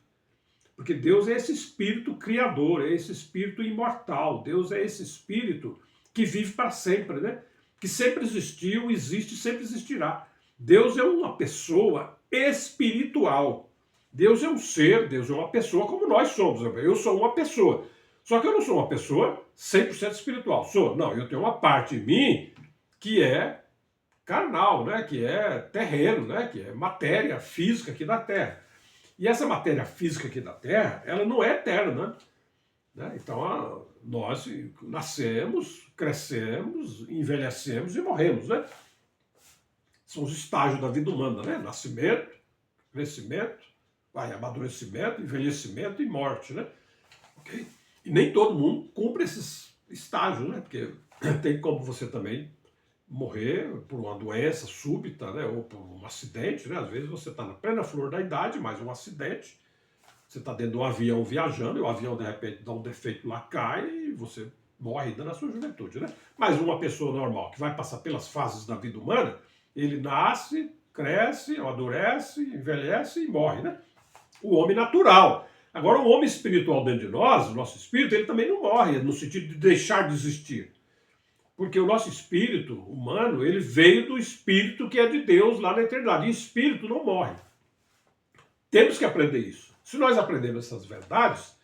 Porque Deus é esse espírito criador, é esse espírito imortal. Deus é esse espírito que vive para sempre, né? Que sempre existiu, existe e sempre existirá. Deus é uma pessoa espiritual. Deus é um ser, Deus é uma pessoa como nós somos. Eu sou uma pessoa. Só que eu não sou uma pessoa 100% espiritual. Não, eu tenho uma parte em mim que é carnal, né? Que é terreno, né? Que é matéria física aqui da Terra. E essa matéria física aqui da Terra, ela não é eterna, né? Então, nós nascemos, crescemos, envelhecemos e morremos, né? São os estágios da vida humana, né? Nascimento, crescimento, amadurecimento, envelhecimento e morte, né? Okay? E nem todo mundo cumpre esses estágios, né? Porque tem como você também morrer por uma doença súbita, né? Ou por um acidente, né? Às vezes você está na plena flor da idade, mas um acidente, você está dentro de um avião viajando, e o avião de repente dá um defeito lá, cai e você morre ainda na sua juventude, né? Mas uma pessoa normal que vai passar pelas fases da vida humana, ele nasce, cresce, amadurece, envelhece e morre, né? O homem natural. Agora, o homem espiritual dentro de nós, o nosso espírito, ele também não morre, no sentido de deixar de existir. Porque o nosso espírito humano, ele veio do espírito que é de Deus lá na eternidade. E espírito não morre. Temos que aprender isso. Se nós aprendermos essas verdades,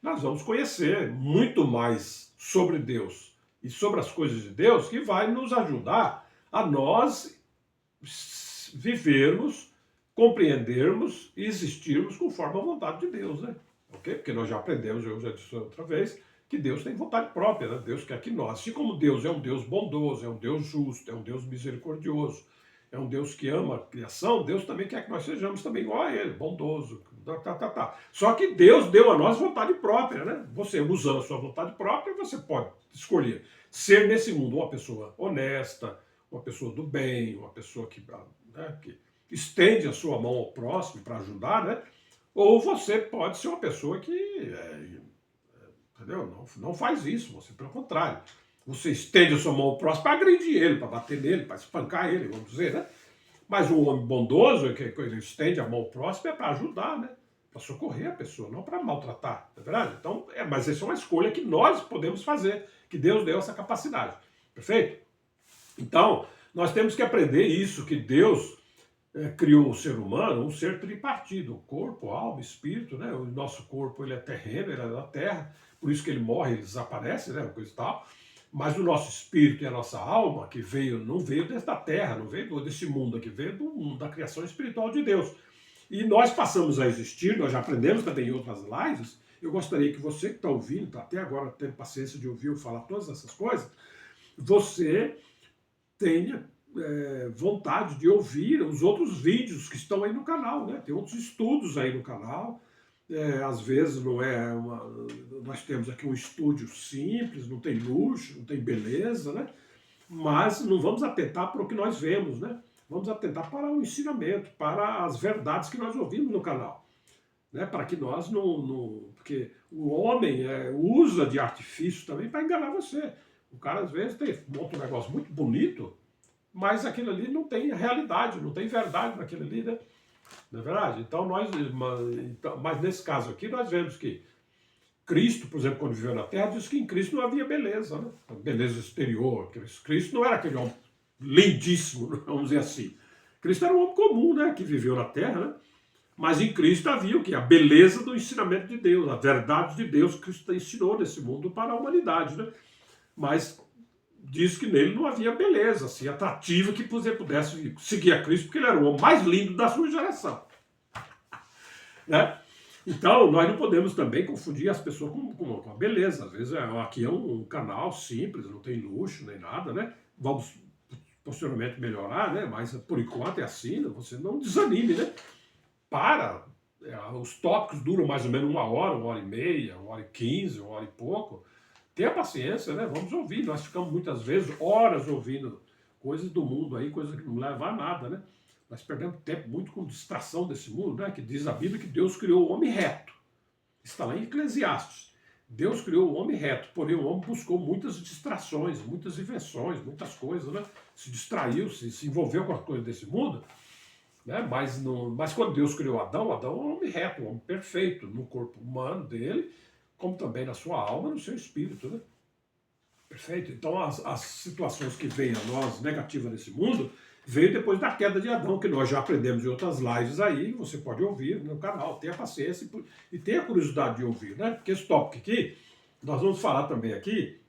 nós vamos conhecer muito mais sobre Deus e sobre as coisas de Deus, que vai nos ajudar a nós vivermos, compreendermos e existirmos conforme a vontade de Deus, né? Ok? Porque nós já aprendemos, eu já disse outra vez, que Deus tem vontade própria, né? Deus quer que nós, assim como Deus é um Deus bondoso, é um Deus justo, é um Deus misericordioso, é um Deus que ama a criação, Deus também quer que nós sejamos também igual a Ele, bondoso, Só que Deus deu a nós vontade própria, né? Você, usando a sua vontade própria, você pode escolher ser nesse mundo uma pessoa honesta, uma pessoa do bem, uma pessoa que estende a sua mão ao próximo para ajudar, né? Ou você pode ser uma pessoa que entendeu? Não faz isso, você pelo contrário. Você estende a sua mão ao próximo para agredir ele, para bater nele, para espancar ele, vamos dizer, né? Mas o homem bondoso, que ele estende a mão ao próximo, é para ajudar, né? Para socorrer a pessoa, não para maltratar, não é verdade? Então, mas essa é uma escolha que nós podemos fazer, que Deus deu essa capacidade, perfeito? Então, Nós temos que aprender isso, que Deus criou o ser humano, um ser tripartido, corpo, alma, espírito, né? O nosso corpo ele é terreno, ele é da terra, por isso que ele morre, ele desaparece, né? Coisa e tal. Mas o nosso espírito e a nossa alma, que veio, não veio desta terra, não veio desse mundo aqui, veio do mundo da criação espiritual de Deus. E nós passamos a existir, nós já aprendemos também em outras lives. Eu gostaria que você que está ouvindo, está até agora tendo paciência de ouvir eu falar todas essas coisas, você tenha vontade de ouvir os outros vídeos que estão aí no canal, né? Tem outros estudos aí no canal. Às vezes não é nós temos aqui um estúdio simples, não tem luxo, não tem beleza, né? Mas não vamos atentar para o que nós vemos, né? Vamos atentar para o ensinamento, para as verdades que nós ouvimos no canal, né? Para que nós não porque o homem usa de artifício também para enganar você. O cara às vezes monta um negócio muito bonito, mas aquilo ali não tem realidade, não tem verdade naquilo ali, né? Não é verdade? Então mas nesse caso aqui nós vemos que Cristo, por exemplo, quando viveu na Terra, disse que em Cristo não havia beleza, né? Beleza exterior. Cristo não era aquele homem lindíssimo, vamos dizer assim. Cristo era um homem comum, né? Que viveu na Terra, né? Mas em Cristo havia o quê? A beleza do ensinamento de Deus, a verdade de Deus que Cristo ensinou nesse mundo para a humanidade, né? Mas diz que nele não havia beleza, assim, atrativa que você pudesse seguir a Cristo, porque ele era o homem mais lindo da sua geração. Né? Então, nós não podemos também confundir as pessoas com a beleza. Às vezes, aqui é um canal simples, não tem luxo nem nada, né? Vamos posteriormente melhorar, né? Mas por enquanto é assim, você não desanime, né? Os tópicos duram mais ou menos 1 hora e meia, 1 hora e 15, 1 hora e pouco. Tenha paciência, né? Vamos ouvir. Nós ficamos muitas vezes horas ouvindo coisas do mundo aí, coisas que não levam a nada, né? Nós perdemos tempo muito com distração desse mundo, né? Que diz a Bíblia que Deus criou o homem reto. Está lá em Eclesiastes. Deus criou o homem reto, porém o homem buscou muitas distrações, muitas invenções, muitas coisas, né? Se distraiu, se envolveu com as coisas desse mundo, né? Mas quando Deus criou Adão é um homem reto, um homem perfeito, no corpo humano dele, como também na sua alma, no seu espírito, né? Perfeito? Então as situações que vêm a nós negativas nesse mundo veio depois da queda de Adão, que nós já aprendemos em outras lives aí, você pode ouvir no canal, tenha paciência e tenha curiosidade de ouvir, né? Porque esse tópico aqui, nós vamos falar também aqui,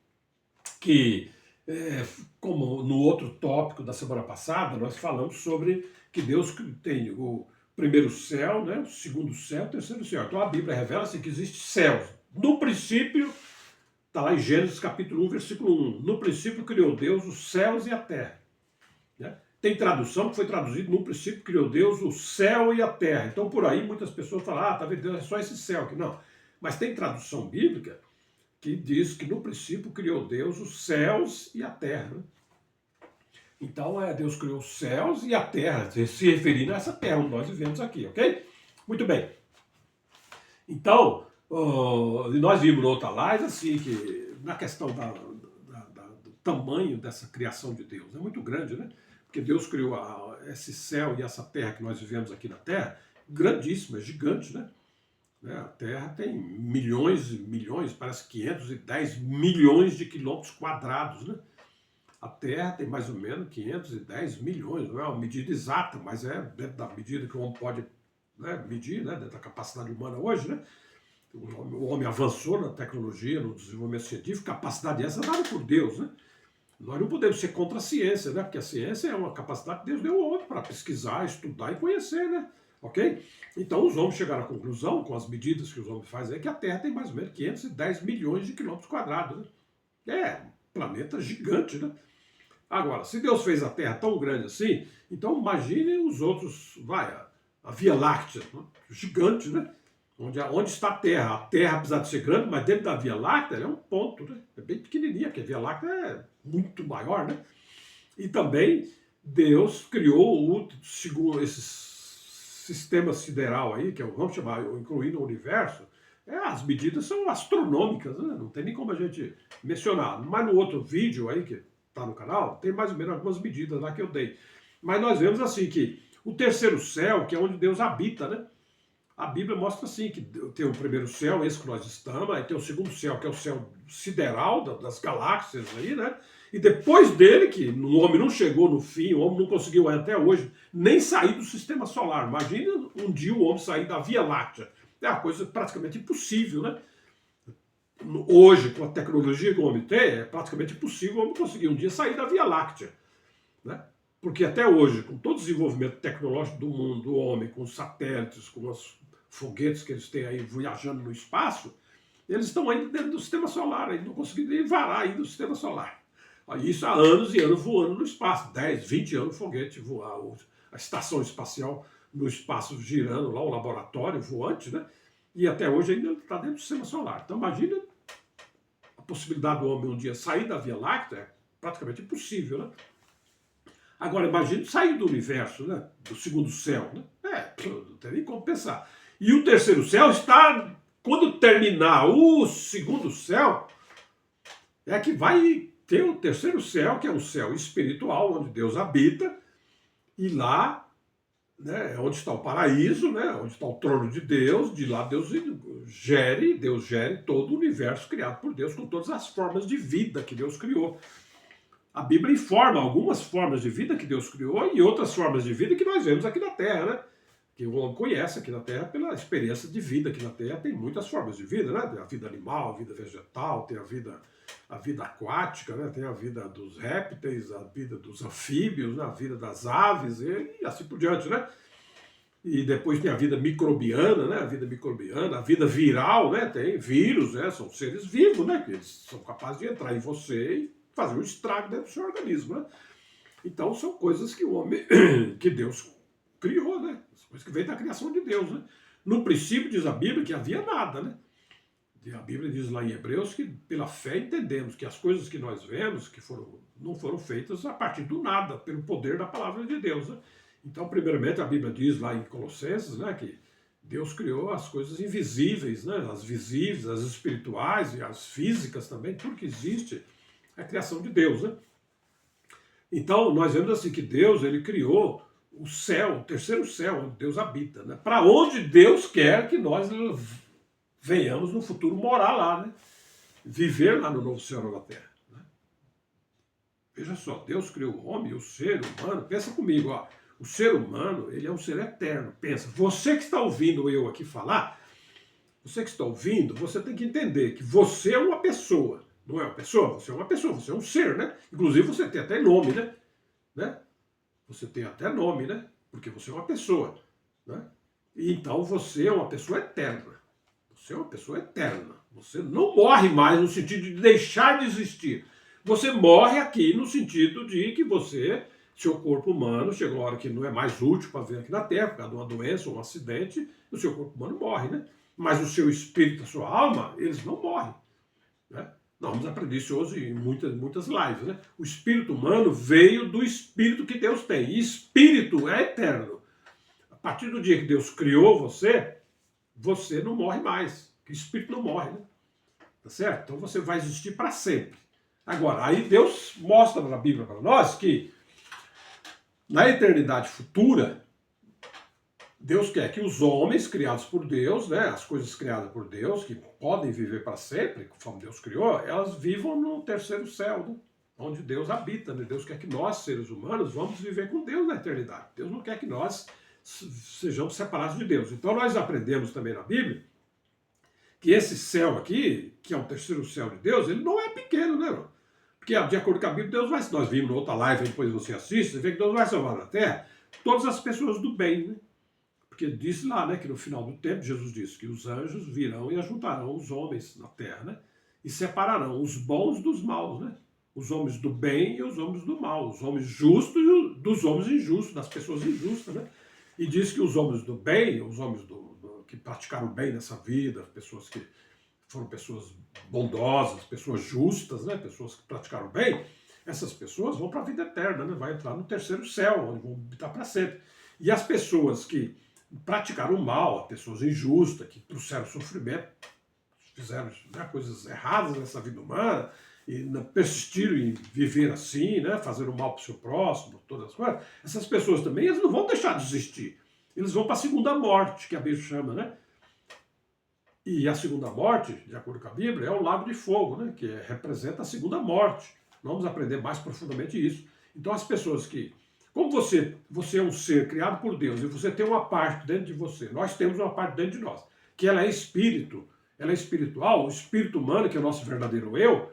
que como no outro tópico da semana passada, nós falamos sobre que Deus tem o primeiro céu, né? O segundo céu, o terceiro céu. Então a Bíblia revela assim, que existe céus. No princípio, está lá em Gênesis capítulo 1, versículo 1. No princípio criou Deus os céus e a terra. Né? Tem tradução que foi traduzido, no princípio criou Deus o céu e a terra. Então por aí muitas pessoas falam, tá vendo, Deus é só esse céu aqui. Não, mas tem tradução bíblica que diz que no princípio criou Deus os céus e a terra. Né? Então Deus criou os céus e a terra, se referindo a essa terra onde nós vivemos aqui, ok? Muito bem. Então, nós vimos na outra live assim, que na questão do tamanho dessa criação de Deus, é muito grande, né? Porque Deus criou esse céu e essa terra que nós vivemos aqui na Terra, grandíssima, gigante, né? A Terra tem milhões e milhões, parece 510 milhões de quilômetros quadrados, né? A Terra tem mais ou menos 510 milhões, não é uma medida exata, mas é dentro da medida que o homem pode, né, medir, né, dentro da capacidade humana hoje, né? O homem avançou na tecnologia, no desenvolvimento científico, capacidade essa dada por Deus, né? Nós não podemos ser contra a ciência, né? Porque a ciência é uma capacidade que Deus deu ao homem para pesquisar, estudar e conhecer, né? Ok? Então os homens chegaram à conclusão, com as medidas que os homens fazem, que a Terra tem mais ou menos 510 milhões de quilômetros quadrados, né? É um planeta gigante, né? Agora, se Deus fez a Terra tão grande assim, então imagine os outros, a Via Láctea, né? Gigante, né? Onde está a Terra? A Terra, apesar de ser grande, mas dentro da Via Láctea ela é um ponto, né? É bem pequenininha, porque a Via Láctea é muito maior, né? E também Deus criou esse sistema sideral aí, que vamos chamar, incluindo o universo, as medidas são astronômicas, né? Não tem nem como a gente mencionar. Mas no outro vídeo aí, que está no canal, tem mais ou menos algumas medidas lá que eu dei. Mas nós vemos assim que o terceiro céu, que é onde Deus habita, né? A Bíblia mostra assim, que tem o primeiro céu, esse que nós estamos, aí tem o segundo céu, que é o céu sideral das galáxias aí, né? E depois dele, que o homem não chegou no fim, o homem não conseguiu até hoje nem sair do sistema solar. Imagina um dia o homem sair da Via Láctea. É uma coisa praticamente impossível, né? Hoje, com a tecnologia que o homem tem, é praticamente impossível o homem conseguir um dia sair da Via Láctea, né? Porque até hoje, com todo o desenvolvimento tecnológico do mundo, do homem, com os satélites, com os foguetes que eles têm aí viajando no espaço, eles estão ainda dentro do sistema solar, ainda não conseguiram nem varar ainda do sistema solar. Isso há anos e anos voando no espaço, 10, 20 anos o foguete voar, a estação espacial no espaço girando lá, o laboratório voante, né? E até hoje ainda está dentro do sistema solar. Então imagina a possibilidade do homem um dia sair da Via Láctea, é praticamente impossível, né? Agora imagine sair do universo, né? Do segundo céu, né? Não tem nem como pensar. E o terceiro céu está, quando terminar o segundo céu, é que vai ter o terceiro céu, que é um céu espiritual, onde Deus habita, e lá, né, é onde está o paraíso, né, onde está o trono de Deus, de lá Deus gere todo o universo criado por Deus, com todas as formas de vida que Deus criou. A Bíblia informa algumas formas de vida que Deus criou e outras formas de vida que nós vemos aqui na Terra, né? Que o homem conhece aqui na Terra pela experiência de vida aqui na Terra. Tem muitas formas de vida, né? Tem a vida animal, a vida vegetal, tem a vida aquática, né? Tem a vida dos répteis, a vida dos anfíbios, né? A vida das aves e assim por diante, né? E depois tem a vida microbiana, né? A vida microbiana, a vida viral, né? Tem vírus, né? São seres vivos, né? Que eles são capazes de entrar em você e fazer um estrago dentro do seu organismo, né? Então são coisas que o homem, que Deus criou, né? Coisas que vêm da criação de Deus, né? No princípio diz a Bíblia que havia nada, né? E a Bíblia diz lá em Hebreus que pela fé entendemos que as coisas que nós vemos que não foram feitas a partir do nada, pelo poder da palavra de Deus, né? Então, primeiramente, a Bíblia diz lá em Colossenses, né, que Deus criou as coisas invisíveis, né? As visíveis, as espirituais e as físicas também, tudo que existe é a criação de Deus, né? Então, nós vemos assim que Deus, ele criou o céu, o terceiro céu, onde Deus habita, né? Para onde Deus quer que nós venhamos no futuro morar lá, né? Viver lá no novo céu e nova terra, né? Veja só, Deus criou o homem, o ser humano, pensa comigo, ó, o ser humano, ele é um ser eterno, pensa, você que está ouvindo eu aqui falar, você que está ouvindo, você tem que entender que você é uma pessoa. Não é uma pessoa? Você é uma pessoa, você é um ser, né? Inclusive você tem até nome, né? Você tem até nome, né? Porque você é uma pessoa, né? E então você é uma pessoa eterna. Você é uma pessoa eterna. Você não morre mais no sentido de deixar de existir. Você morre aqui no sentido de que seu corpo humano, chega uma hora que não é mais útil para vir aqui na Terra, por causa de uma doença ou um acidente, o seu corpo humano morre, né? Mas o seu espírito, a sua alma, eles não morrem, né? Nós vamos aprender isso hoje em muitas lives, né? O espírito humano veio do espírito que Deus tem. E espírito é eterno. A partir do dia que Deus criou você, você não morre mais. Porque espírito não morre, né? Tá certo? Então você vai existir para sempre. Agora, aí Deus mostra na Bíblia para nós que na eternidade futura, Deus quer que os homens criados por Deus, né, as coisas criadas por Deus, que podem viver para sempre, conforme Deus criou, elas vivam no terceiro céu, né, onde Deus habita. Né? Deus quer que nós, seres humanos, vamos viver com Deus na eternidade. Deus não quer que nós sejamos separados de Deus. Então nós aprendemos também na Bíblia que esse céu aqui, que é o terceiro céu de Deus, ele não é pequeno, né? Porque de acordo com a Bíblia, Deus vai, nós vimos na outra live, depois você assiste, você vê que Deus vai salvar na terra todas as pessoas do bem, né? Porque diz lá, né, que no final do tempo, Jesus disse que os anjos virão e ajuntarão os homens na terra, né? E separarão os bons dos maus, né? Os homens do bem e os homens do mal, os homens justos e dos homens injustos, das pessoas injustas, né? E diz que os homens do bem, os homens que praticaram bem nessa vida, pessoas que foram pessoas bondosas, pessoas justas, né? Pessoas que praticaram bem, essas pessoas vão para a vida eterna, né? Vai entrar no terceiro céu, onde vão habitar para sempre. E as pessoas que praticaram mal, pessoas injustas, que trouxeram sofrimento, fizeram, né, coisas erradas nessa vida humana, e persistiram em viver assim, né, fazer o mal para o seu próximo, todas as coisas, essas pessoas também, eles não vão deixar de existir. Eles vão para a segunda morte, que a Bíblia chama, né? E a segunda morte, de acordo com a Bíblia, é o lago de fogo, né, que representa a segunda morte, Nós vamos aprender mais profundamente isso. Então as pessoas que, como você é um ser criado por Deus e você tem uma parte dentro de você, nós temos uma parte dentro de nós, que ela é espírito, ela é espiritual, o espírito humano, que é o nosso verdadeiro eu,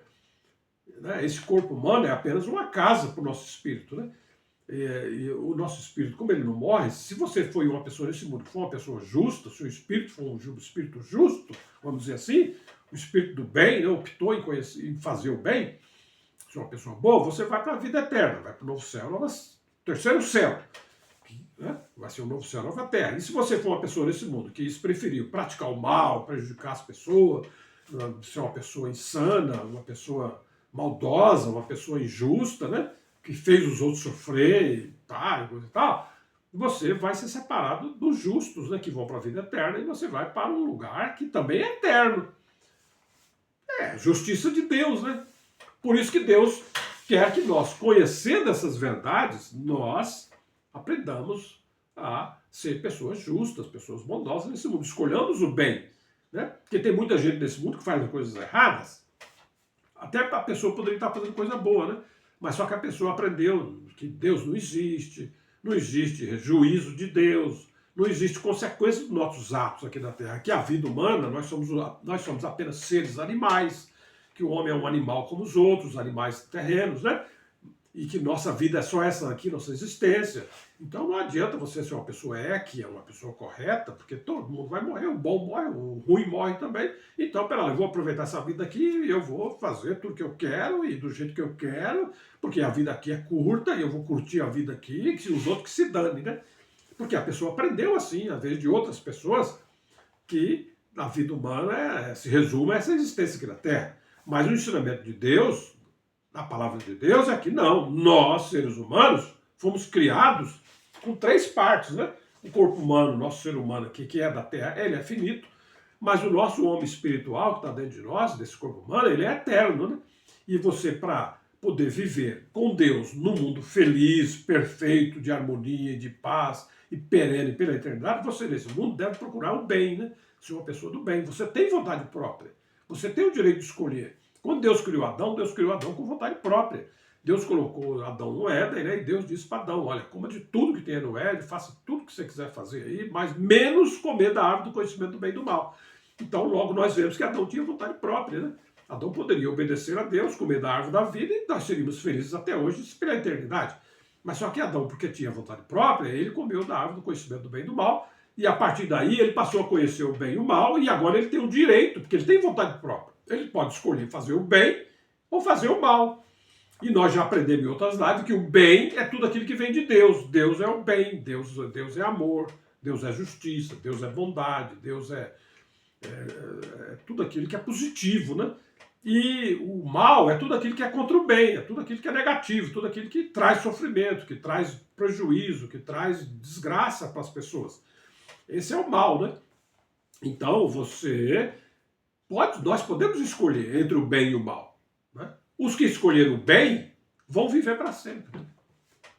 né? Esse corpo humano é apenas uma casa para o nosso espírito, né? E o nosso espírito, como ele não morre, se você foi uma pessoa nesse mundo, for uma pessoa justa, seu espírito for um espírito justo, vamos dizer assim, o espírito do bem, né, optou em fazer o bem, se é uma pessoa boa, você vai para a vida eterna, vai para o novo céu, terceiro céu, né? Vai ser um novo céu, nova terra. E se você for uma pessoa nesse mundo que preferiu praticar o mal, prejudicar as pessoas, ser uma pessoa insana, uma pessoa maldosa, uma pessoa injusta, né? Que fez os outros sofrer e tal, você vai ser separado dos justos, né? Que vão para a vida eterna, e você vai para um lugar que também é eterno. É justiça de Deus, né? Por isso que Deus quer que nós, conhecendo essas verdades, nós aprendamos a ser pessoas justas, pessoas bondosas nesse mundo. Escolhamos o bem, né? Porque tem muita gente nesse mundo que faz coisas erradas. Até a pessoa poderia estar fazendo coisa boa, né? Mas só que a pessoa aprendeu que Deus não existe, não existe juízo de Deus, não existe consequência dos nossos atos aqui na Terra. Que a vida humana, nós somos apenas seres animais, que o homem é um animal como os outros, animais terrenos, né? E que nossa vida é só essa aqui, nossa existência. Então não adianta você ser uma pessoa équia, uma pessoa correta, porque todo mundo vai morrer, o bom morre, o ruim morre também. Então, pera lá, eu vou aproveitar essa vida aqui e eu vou fazer tudo que eu quero e do jeito que eu quero, porque a vida aqui é curta e eu vou curtir a vida aqui, e os outros que se danem, né? Porque a pessoa aprendeu assim, às vezes de outras pessoas, que a vida humana se resume a essa existência aqui na Terra. Mas o ensinamento de Deus, a palavra de Deus é que não, nós, seres humanos, fomos criados com três partes, né? O corpo humano, nosso ser humano aqui, que é da Terra, ele é finito, mas o nosso homem espiritual, que está dentro de nós, desse corpo humano, ele é eterno, né? E você, para poder viver com Deus num mundo feliz, perfeito, de harmonia, de paz e perene pela eternidade, você nesse mundo deve procurar o bem, né? Ser uma pessoa do bem. Você tem vontade própria. Você tem o direito de escolher. Quando Deus criou Adão com vontade própria. Deus colocou Adão no Éden, né? E Deus disse para Adão, olha, coma de tudo que tem no Éden, faça tudo que você quiser fazer aí, mas menos comer da árvore do conhecimento do bem e do mal. Então logo nós vemos que Adão tinha vontade própria, né? Adão poderia obedecer a Deus, comer da árvore da vida e nós seríamos felizes até hoje pela eternidade. Mas só que Adão, porque tinha vontade própria, ele comeu da árvore do conhecimento do bem e do mal, e a partir daí ele passou a conhecer o bem e o mal, e agora ele tem o direito, porque ele tem vontade própria. Ele pode escolher fazer o bem ou fazer o mal. E nós já aprendemos em outras lives que o bem é tudo aquilo que vem de Deus. Deus é o bem, Deus é amor, Deus é justiça, Deus é bondade, Deus é tudo aquilo que é positivo, né? E o mal é tudo aquilo que é contra o bem, é tudo aquilo que é negativo, tudo aquilo que traz sofrimento, que traz prejuízo, que traz desgraça para as pessoas. Esse é o mal, né? Então nós podemos escolher entre o bem e o mal, né? Os que escolheram o bem vão viver para sempre.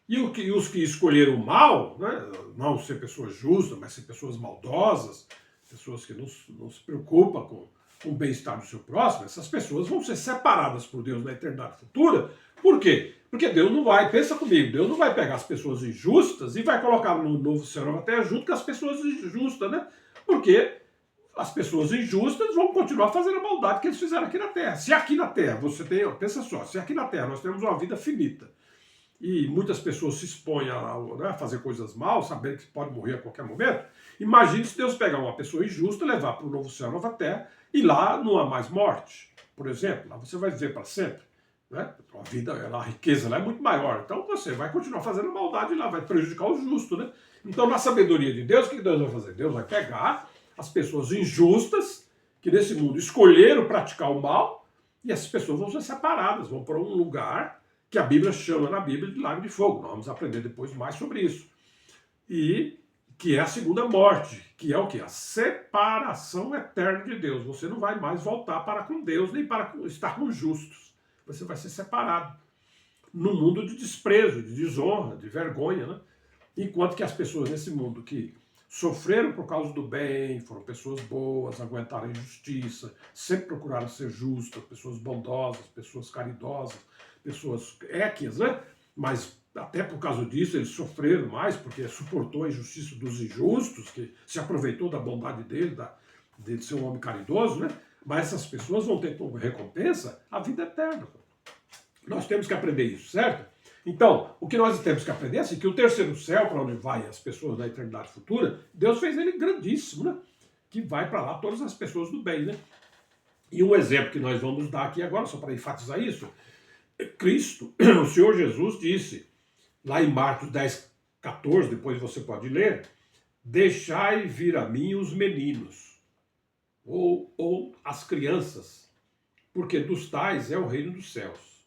E os que escolheram o mal, né? Não ser pessoas justas, mas ser pessoas maldosas, pessoas que não se preocupam com o bem-estar do seu próximo, essas pessoas vão ser separadas por Deus na eternidade futura. Por quê? Porque Deus não vai, pensa comigo, Deus não vai pegar as pessoas injustas e vai colocar no novo céu nova terra junto com as pessoas injustas, né? Porque as pessoas injustas vão continuar fazendo a maldade que eles fizeram aqui na Terra. Se aqui na Terra você tem, pensa só, se aqui na Terra nós temos uma vida finita e muitas pessoas se expõem a fazer coisas mal, sabendo que pode morrer a qualquer momento, imagine se Deus pegar uma pessoa injusta, levar para o novo céu, nova terra, e lá não há mais morte, por exemplo, lá você vai viver para sempre. Né? A vida, a riqueza lá é muito maior, então você vai continuar fazendo maldade lá, vai prejudicar o justo, né? Então, na sabedoria de Deus, o que Deus vai fazer? Deus vai pegar as pessoas injustas, que nesse mundo escolheram praticar o mal, e essas pessoas vão ser separadas, vão para um lugar que a Bíblia chama na Bíblia de lago de fogo. Nós vamos aprender depois mais sobre isso. E que é a segunda morte, que é o quê? A separação eterna de Deus. Você não vai mais voltar para com Deus, nem para estar com os justos. Você vai ser separado num mundo de desprezo, de desonra, de vergonha, né? Enquanto que as pessoas nesse mundo que sofreram por causa do bem, foram pessoas boas, aguentaram a injustiça, sempre procuraram ser justas, pessoas bondosas, pessoas caridosas, pessoas équias, né? Mas até por causa disso eles sofreram mais, porque suportou a injustiça dos injustos, que se aproveitou da bondade dele, de ser um homem caridoso, né? Mas essas pessoas vão ter como recompensa a vida eterna. Nós temos que aprender isso, certo? Então, o que nós temos que aprender é assim, que o terceiro céu, para onde vai as pessoas da eternidade futura, Deus fez ele grandíssimo, né? Que vai para lá todas as pessoas do bem, né? E um exemplo que nós vamos dar aqui agora, só para enfatizar isso, Cristo, o Senhor Jesus disse, lá em Marcos 10, 14, depois você pode ler, deixai vir a mim os meninos, ou as crianças, porque dos tais é o reino dos céus.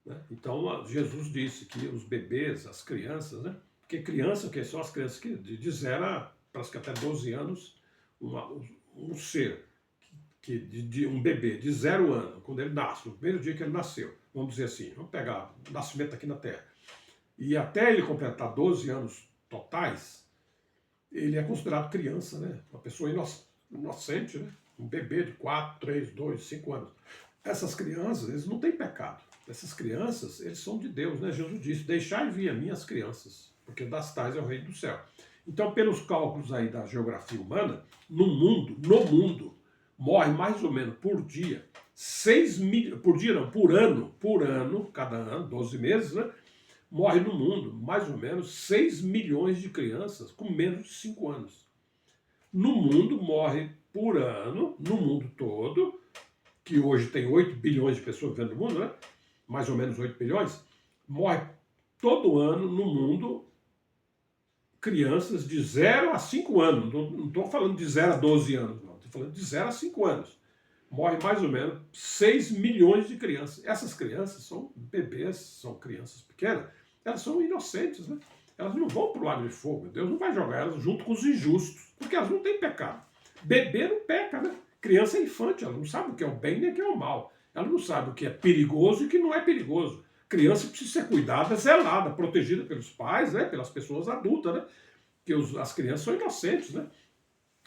Né? Então, Jesus disse que os bebês, as crianças, né? Porque criança, que são as crianças que de 0 a até 12 anos, um ser, um bebê de 0 anos, quando ele nasce, no primeiro dia que ele nasceu, vamos dizer assim, vamos pegar o nascimento aqui na Terra, e até ele completar 12 anos totais, ele é considerado criança, né? Uma pessoa inocente, né? Um bebê de 4, 3, 2, 5 anos. Essas crianças, eles não têm pecado. Essas crianças, eles são de Deus, né? Jesus disse, deixai vir a mim as crianças, porque das tais é o reino do céu. Então, pelos cálculos aí da geografia humana, no mundo, morre mais ou menos por dia, 6 mil, por ano, cada ano, 12 meses, né? Morre no mundo mais ou menos 6 milhões de crianças com menos de 5 anos. No mundo morre por ano, no mundo todo, que hoje tem 8 bilhões de pessoas vivendo no mundo, né? Mais ou menos 8 bilhões, morre todo ano no mundo crianças de 0 a 5 anos. Não estou falando de 0 a 12 anos, não. Estou falando de 0 a 5 anos. Morre mais ou menos 6 milhões de crianças. Essas crianças são bebês, são crianças pequenas. Elas são inocentes, né? Elas não vão para o lago de fogo. Deus não vai jogar elas junto com os injustos, porque elas não têm pecado. Bebê não peca, né? Criança é infante, ela não sabe o que é o bem nem o que é o mal. Ela não sabe o que é perigoso e o que não é perigoso. Criança precisa ser cuidada, zelada, protegida pelos pais, né? Pelas pessoas adultas, né? Porque as crianças são inocentes, né?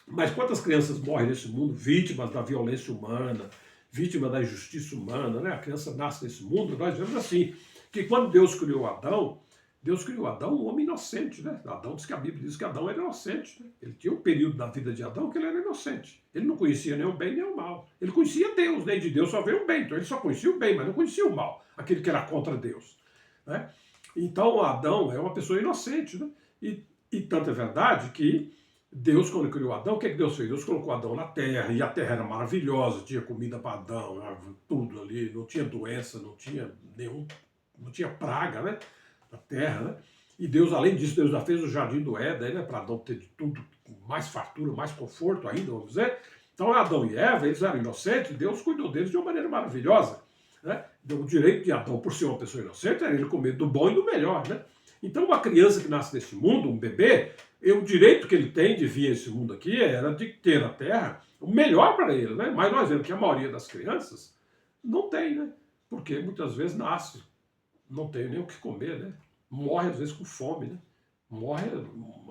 Mas quantas crianças morrem nesse mundo vítimas da violência humana, vítimas da injustiça humana, né? A criança nasce nesse mundo, nós vemos assim, que quando Deus criou Adão um homem inocente, né? Adão diz que a Bíblia diz que Adão era inocente, né? Ele tinha um período da vida de Adão que ele era inocente. Ele não conhecia nem o bem nem o mal. Ele conhecia Deus, né? De Deus só veio o bem, então ele só conhecia o bem, mas não conhecia o mal, aquele que era contra Deus, né? Então Adão é uma pessoa inocente, né? E tanto é verdade que Deus, quando criou Adão, o que Deus fez? Deus colocou Adão na terra, e a terra era maravilhosa, tinha comida para Adão, tudo ali, não tinha doença, não tinha praga, né? Na terra, né? E Deus, além disso, Deus já fez o jardim do Éden, né? Para Adão ter de tudo, mais fartura, mais conforto ainda, vamos dizer. Então Adão e Eva, eles eram inocentes, Deus cuidou deles de uma maneira maravilhosa, né? Deu o direito de Adão, por ser uma pessoa inocente, era ele comer do bom e do melhor, né? Então uma criança que nasce nesse mundo, um bebê, o direito que ele tem de vir a esse mundo aqui era de ter na terra o melhor para ele, né? Mas nós vemos que a maioria das crianças não tem, né? Porque muitas vezes nasce, não tem nem o que comer, né? Morre às vezes com fome, né? Morre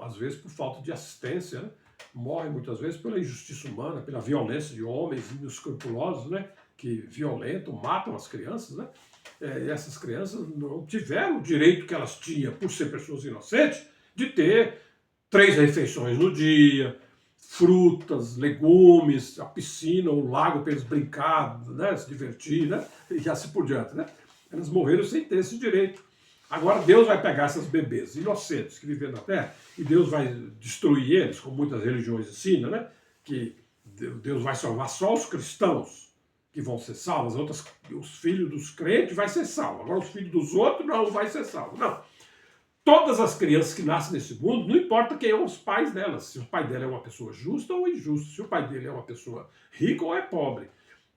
às vezes por falta de assistência, né? Morre muitas vezes pela injustiça humana, pela violência de homens inescrupulosos, né? Que violentam, matam as crianças, né? E essas crianças não tiveram o direito que elas tinham, por ser pessoas inocentes, de ter 3 refeições no dia, frutas, legumes, a piscina, o lago para eles brincar, né? Se divertir, né? E assim por diante, né? Elas morreram sem ter esse direito. Agora Deus vai pegar esses bebês inocentes que vivem na Terra e Deus vai destruir eles, como muitas religiões ensinam, né? Que Deus vai salvar só os cristãos que vão ser salvos, os filhos dos crentes vai ser salvo. Agora os filhos dos outros não vai ser salvo. Não. Todas as crianças que nascem nesse mundo, não importa quem são os pais delas, se o pai dela é uma pessoa justa ou injusta, se o pai dele é uma pessoa rica ou é pobre.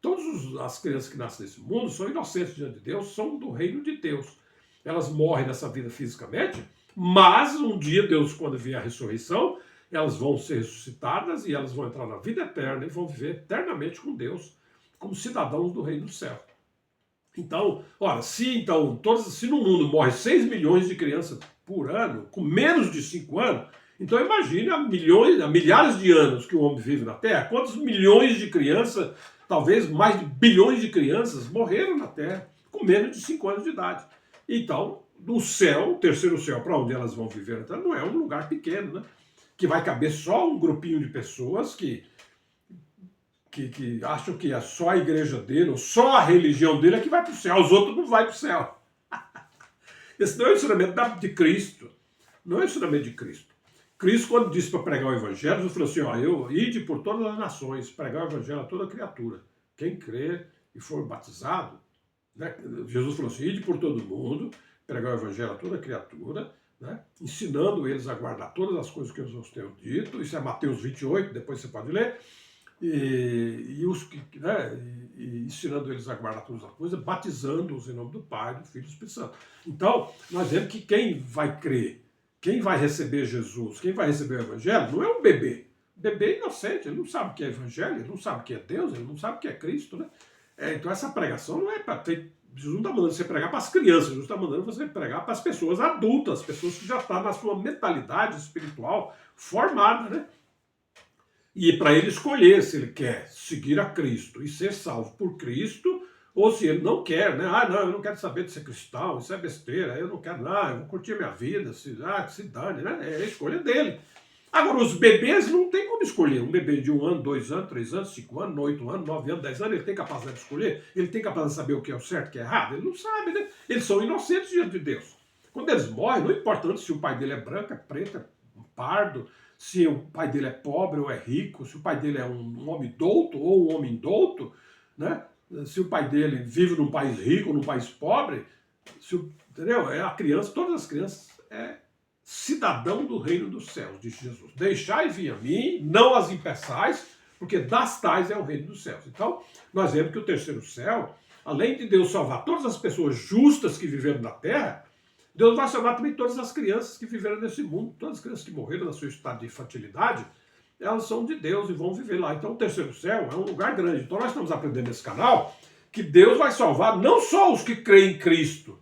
Todas as crianças que nascem nesse mundo são inocentes diante de Deus, são do reino de Deus. Elas morrem nessa vida fisicamente, mas um dia Deus, quando vier a ressurreição, elas vão ser ressuscitadas e elas vão entrar na vida eterna e vão viver eternamente com Deus, como cidadãos do reino do céu. Então, ora, se no mundo morre 6 milhões de crianças por ano, com menos de 5 anos, então imagine há milhares de anos que o homem vive na Terra, quantos milhões de crianças, talvez mais de bilhões de crianças, morreram na Terra, com menos de 5 anos de idade. Então, o céu, o terceiro céu, para onde elas vão viver, então, não é um lugar pequeno, né? Que vai caber só um grupinho de pessoas que acham que é só a igreja dele, ou só a religião dele é que vai para o céu, os outros não vão para o céu. Esse não é o ensinamento de Cristo. Não é o ensinamento de Cristo. Cristo, quando disse para pregar o evangelho, ele falou assim, ó, eu ide por todas as nações, pregar o evangelho a toda criatura. Quem crer e for batizado, né? Jesus falou assim, ide por todo mundo, pregar o evangelho a toda criatura, né? Ensinando eles a guardar todas as coisas que eu vos tenho dito. Isso é Mateus 28, depois você pode ler. E ensinando eles a guardar todas as coisas, batizando-os em nome do Pai, do Filho e do Espírito Santo. Então, nós vemos que quem vai crer, quem vai receber Jesus, quem vai receber o Evangelho, não é um bebê. O bebê é inocente, ele não sabe o que é Evangelho, ele não sabe o que é Deus, ele não sabe o que é Cristo, né? Então essa pregação não é para ter. Jesus não está mandando você pregar para as crianças, Jesus está mandando você pregar para as pessoas adultas, pessoas que já estão na sua mentalidade espiritual formada, né? E para ele escolher se ele quer seguir a Cristo e ser salvo por Cristo, ou se ele não quer, né? Ah, não, eu não quero saber de ser cristão, isso é besteira, eu não quero, não, eu vou curtir a minha vida, que se dane, né? É a escolha dele. Agora, os bebês não tem como escolher. Um bebê de 1 ano, 2 anos, 3 anos, 5 anos, 8 anos, 9 anos, 10 anos, ele tem capacidade de escolher? Ele tem capacidade de saber o que é o certo e o que é errado? Ele não sabe, né? Eles são inocentes diante de Deus. Quando eles morrem, não importa tanto se o pai dele é branco, é preto, é pardo, se o pai dele é pobre ou é rico, se o pai dele é um homem douto ou um homem douto, né? Se o pai dele vive num país rico ou num país pobre, entendeu? É a criança, todas as crianças é cidadão do reino dos céus, disse Jesus. Deixai vir a mim, não as impeçais, porque das tais é o reino dos céus. Então, nós vemos que o terceiro céu, além de Deus salvar todas as pessoas justas que viveram na terra, Deus vai salvar também todas as crianças que viveram nesse mundo, todas as crianças que morreram na sua estado de infantilidade, elas são de Deus e vão viver lá. Então o terceiro céu é um lugar grande. Então nós estamos aprendendo nesse canal que Deus vai salvar não só os que creem em Cristo,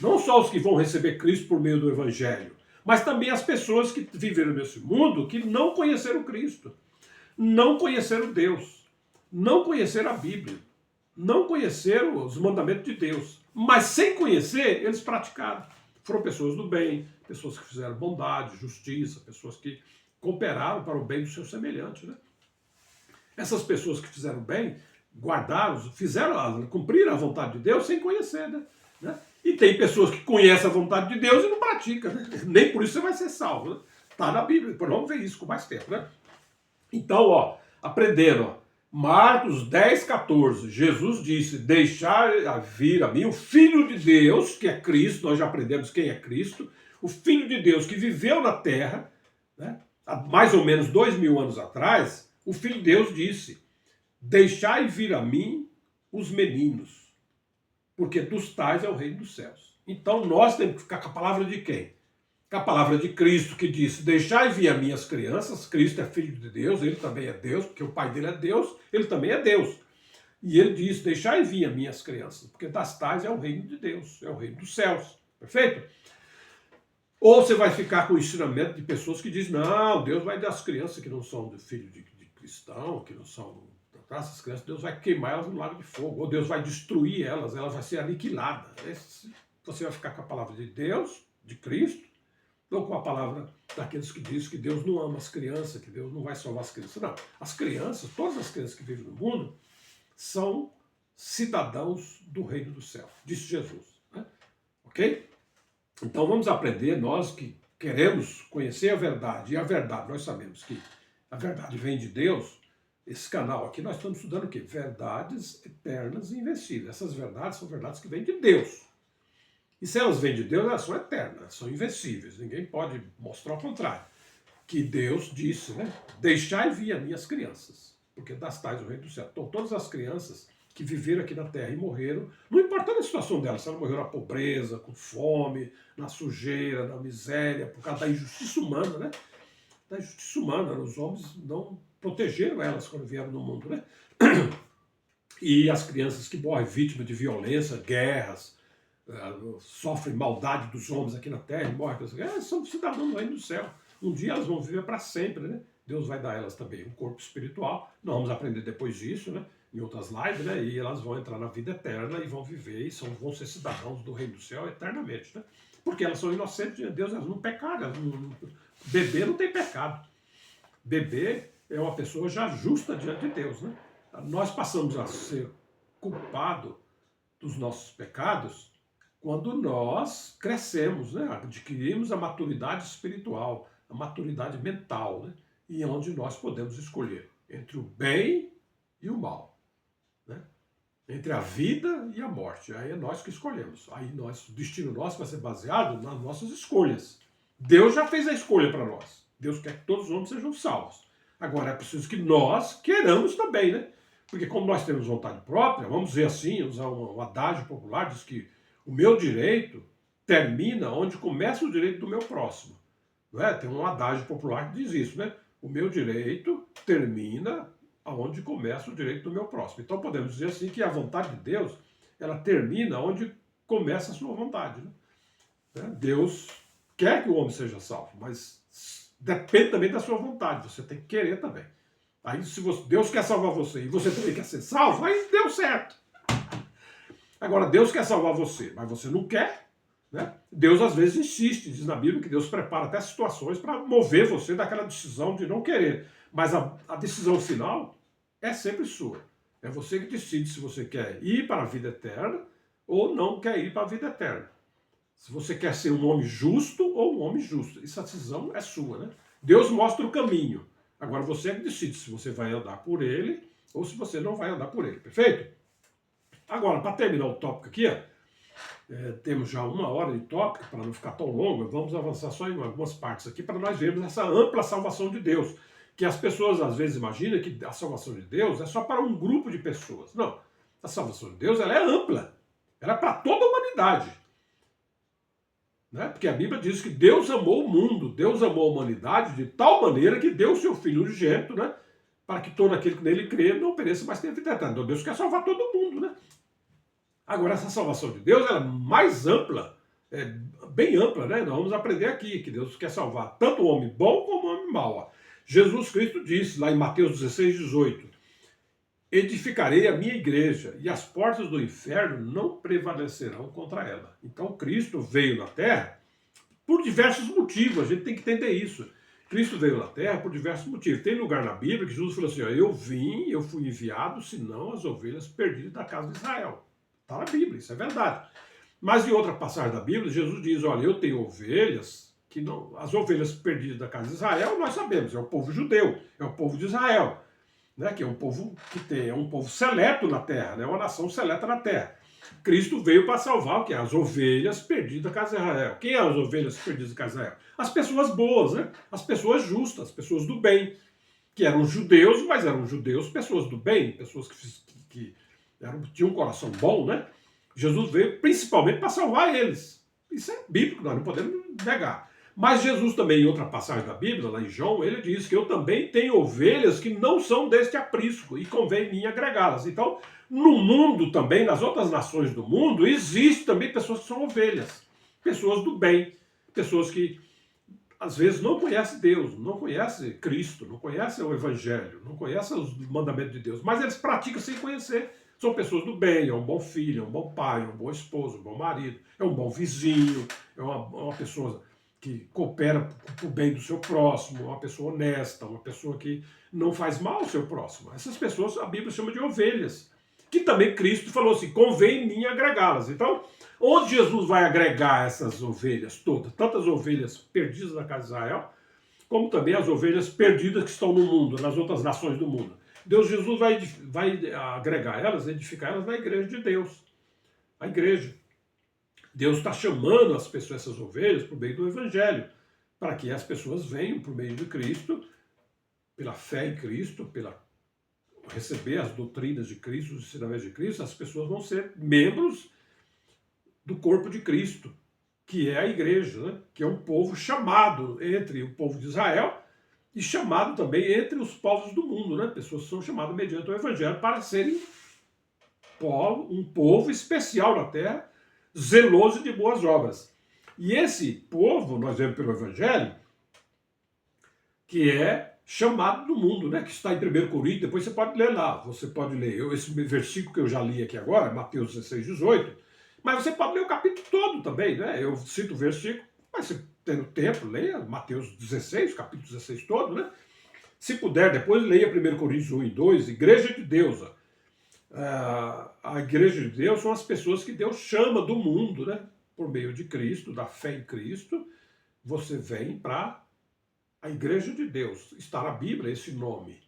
não só os que vão receber Cristo por meio do Evangelho, mas também as pessoas que viveram nesse mundo que não conheceram Cristo, não conheceram Deus, não conheceram a Bíblia, não conheceram os mandamentos de Deus, mas sem conhecer, eles praticaram. Foram pessoas do bem, pessoas que fizeram bondade, justiça, pessoas que cooperaram para o bem do seu semelhante, né? Essas pessoas que fizeram bem, guardaram, cumpriram a vontade de Deus sem conhecer, né? E tem pessoas que conhecem a vontade de Deus e não praticam, né? Nem por isso você vai ser salvo, né? Tá na Bíblia, vamos ver isso com mais tempo, né? Então, ó, aprendendo, ó, Marcos 10, 14, Jesus disse, deixar vir a mim o Filho de Deus, que é Cristo, nós já aprendemos quem é Cristo, o Filho de Deus que viveu na terra, né, há mais ou menos 2000 anos atrás, o Filho de Deus disse, deixai vir a mim os meninos, porque dos tais é o reino dos céus. Então nós temos que ficar com a palavra de quem? A palavra de Cristo que disse, deixai vir a mim as crianças, Cristo é filho de Deus, ele também é Deus, porque o pai dele é Deus, ele também é Deus. E ele diz, deixai vir a mim as crianças, porque das tais é o reino de Deus, é o reino dos céus, perfeito? Ou você vai ficar com o ensinamento de pessoas que dizem, não, Deus vai dar as crianças que não são de filho de cristão, que não são essas crianças, Deus vai queimar elas no lago de fogo, ou Deus vai destruir elas, elas vão ser aniquiladas. Você vai ficar com a palavra de Deus, de Cristo, ou com a palavra daqueles que dizem que Deus não ama as crianças, que Deus não vai salvar as crianças. Não, as crianças, todas as crianças que vivem no mundo, são cidadãos do reino do céu, disse Jesus. Né? Ok? Então vamos aprender, nós que queremos conhecer a verdade, e a verdade, nós sabemos que a verdade vem de Deus, esse canal aqui nós estamos estudando o quê? Verdades eternas e invencíveis. Essas verdades são verdades que vêm de Deus. E se elas vêm de Deus, elas são eternas, são invencíveis. Ninguém pode mostrar o contrário. Que Deus disse, né? Deixai vir a mim as crianças, porque das tais o reino do céu. Então todas as crianças que viveram aqui na terra e morreram, não importa a situação delas, se elas morreram na pobreza, com fome, na sujeira, na miséria, por causa da injustiça humana, né? Da injustiça humana, os homens não protegeram elas quando vieram no mundo, né? E as crianças que morrem vítimas de violência, guerras, sofrem maldade dos homens aqui na terra e morrem, são cidadãos do reino do céu. Um dia elas vão viver para sempre, né? Deus vai dar a elas também um corpo espiritual. Nós vamos aprender depois disso, né? em outras lives, né? E elas vão entrar na vida eterna e vão viver e vão ser cidadãos do reino do céu eternamente, né? Porque elas são inocentes de Deus, elas não pecaram. Bebê não tem pecado. Bebê é uma pessoa já justa diante de Deus, né? Nós passamos a ser culpados dos nossos pecados quando nós crescemos, né? Adquirimos a maturidade espiritual, a maturidade mental, né? E onde nós podemos escolher entre o bem e o mal, né? Entre a vida e a morte. Aí é nós que escolhemos. Aí o destino nosso vai ser baseado nas nossas escolhas. Deus já fez a escolha para nós. Deus quer que todos os homens sejam salvos. Agora é preciso que nós queiramos também, né? Porque como nós temos vontade própria, vamos dizer assim, usar um adágio popular, diz que o meu direito termina onde começa o direito do meu próximo. Não é? Tem um adágio popular que diz isso, né? O meu direito termina aonde começa o direito do meu próximo. Então podemos dizer assim que a vontade de Deus, ela termina onde começa a sua vontade, né? Deus quer que o homem seja salvo, mas depende também da sua vontade, você tem que querer também. Aí se Deus quer salvar você e você também quer ser salvo, aí deu certo. Agora, Deus quer salvar você, mas você não quer, né? Deus às vezes insiste, diz na Bíblia que Deus prepara até situações para mover você daquela decisão de não querer. Mas a decisão final é sempre sua. É você que decide se você quer ir para a vida eterna ou não quer ir para a vida eterna. Se você quer ser um homem justo ou um homem justo. Essa decisão é sua, né? Deus mostra o caminho. Agora você é que decide se você vai andar por ele ou se você não vai andar por ele. Perfeito? Agora, para terminar o tópico aqui, temos já 1 hora de tópico, para não ficar tão longo, vamos avançar só em algumas partes aqui para nós vermos essa ampla salvação de Deus. Que as pessoas às vezes imaginam que a salvação de Deus é só para um grupo de pessoas. Não. A salvação de Deus ela é ampla. Ela é para toda a humanidade. Né? Porque a Bíblia diz que Deus amou o mundo, Deus amou a humanidade de tal maneira que deu o seu Filho unigênito, né? Para que todo aquele que nele crê não pereça, mas tenha vida eterna. Então Deus quer salvar todo mundo, né? Agora, essa salvação de Deus ela é mais ampla, bem ampla, né? Nós vamos aprender aqui que Deus quer salvar tanto o homem bom como o homem mau. Ó. Jesus Cristo disse, lá em Mateus 16, 18, edificarei a minha igreja e as portas do inferno não prevalecerão contra ela. Então, Cristo veio na Terra por diversos motivos, a gente tem que entender isso. Cristo veio na Terra por diversos motivos. Tem lugar na Bíblia que Jesus falou assim, ó, eu fui enviado, senão as ovelhas perdidas da casa de Israel. Está na Bíblia, isso é verdade. Mas em outra passagem da Bíblia, Jesus diz, olha, eu tenho ovelhas, que não, as ovelhas perdidas da casa de Israel, nós sabemos, é o povo judeu, é o povo de Israel, né, que é um povo é um povo seleto na terra, né, uma nação seleta na terra. Cristo veio para salvar o que? As ovelhas perdidas da casa de Israel. Quem são as ovelhas perdidas da casa de Israel? As pessoas boas, né? As pessoas justas, as pessoas do bem, que eram judeus, mas eram judeus, pessoas do bem, pessoas que tinham um coração bom, né? Jesus veio principalmente para salvar eles. Isso é bíblico, nós não podemos negar. Mas Jesus também, em outra passagem da Bíblia, lá em João, ele diz que eu também tenho ovelhas que não são deste aprisco e convém mim agregá-las. Então, no mundo também, nas outras nações do mundo, existem também pessoas que são ovelhas, pessoas do bem, pessoas que às vezes não conhecem Deus, não conhecem Cristo, não conhecem o Evangelho, não conhecem os mandamentos de Deus, mas eles praticam sem conhecer. São pessoas do bem, é um bom filho, é um bom pai, é um bom esposo, um bom marido, é um bom vizinho, é uma pessoa que coopera para o bem do seu próximo, uma pessoa honesta, uma pessoa que não faz mal ao seu próximo. Essas pessoas a Bíblia chama de ovelhas, que também Cristo falou assim, convém em mim agregá-las. Então, onde Jesus vai agregar essas ovelhas todas, tantas ovelhas perdidas na casa de Israel, como também as ovelhas perdidas que estão no mundo, nas outras nações do mundo. Jesus vai agregar elas, edificar elas na igreja de Deus. A igreja. Deus está chamando as pessoas, essas ovelhas, por meio do Evangelho, para que as pessoas venham por meio de Cristo, pela fé em Cristo, pela receber as doutrinas de Cristo, os ensinamentos de Cristo, as pessoas vão ser membros do corpo de Cristo, que é a igreja, né? Que é um povo chamado entre o povo de Israel e chamado também entre os povos do mundo, né? Pessoas que são chamadas mediante o Evangelho para serem um povo especial na terra, zeloso de boas obras. E esse povo, nós vemos pelo Evangelho, que é chamado do mundo, né? Que está em 1 Coríntios, depois você pode ler lá, você pode ler esse versículo que eu já li aqui agora, Mateus 16, 18, mas você pode ler o capítulo todo também, né? Eu cito o versículo, mas você tendo tempo, leia Mateus 16, capítulo 16 todo, né? Se puder, depois leia 1 Coríntios 1 e 2, Igreja de Deus. Ó. A Igreja de Deus são as pessoas que Deus chama do mundo, né? Por meio de Cristo, da fé em Cristo, você vem para a Igreja de Deus. Está na Bíblia esse nome,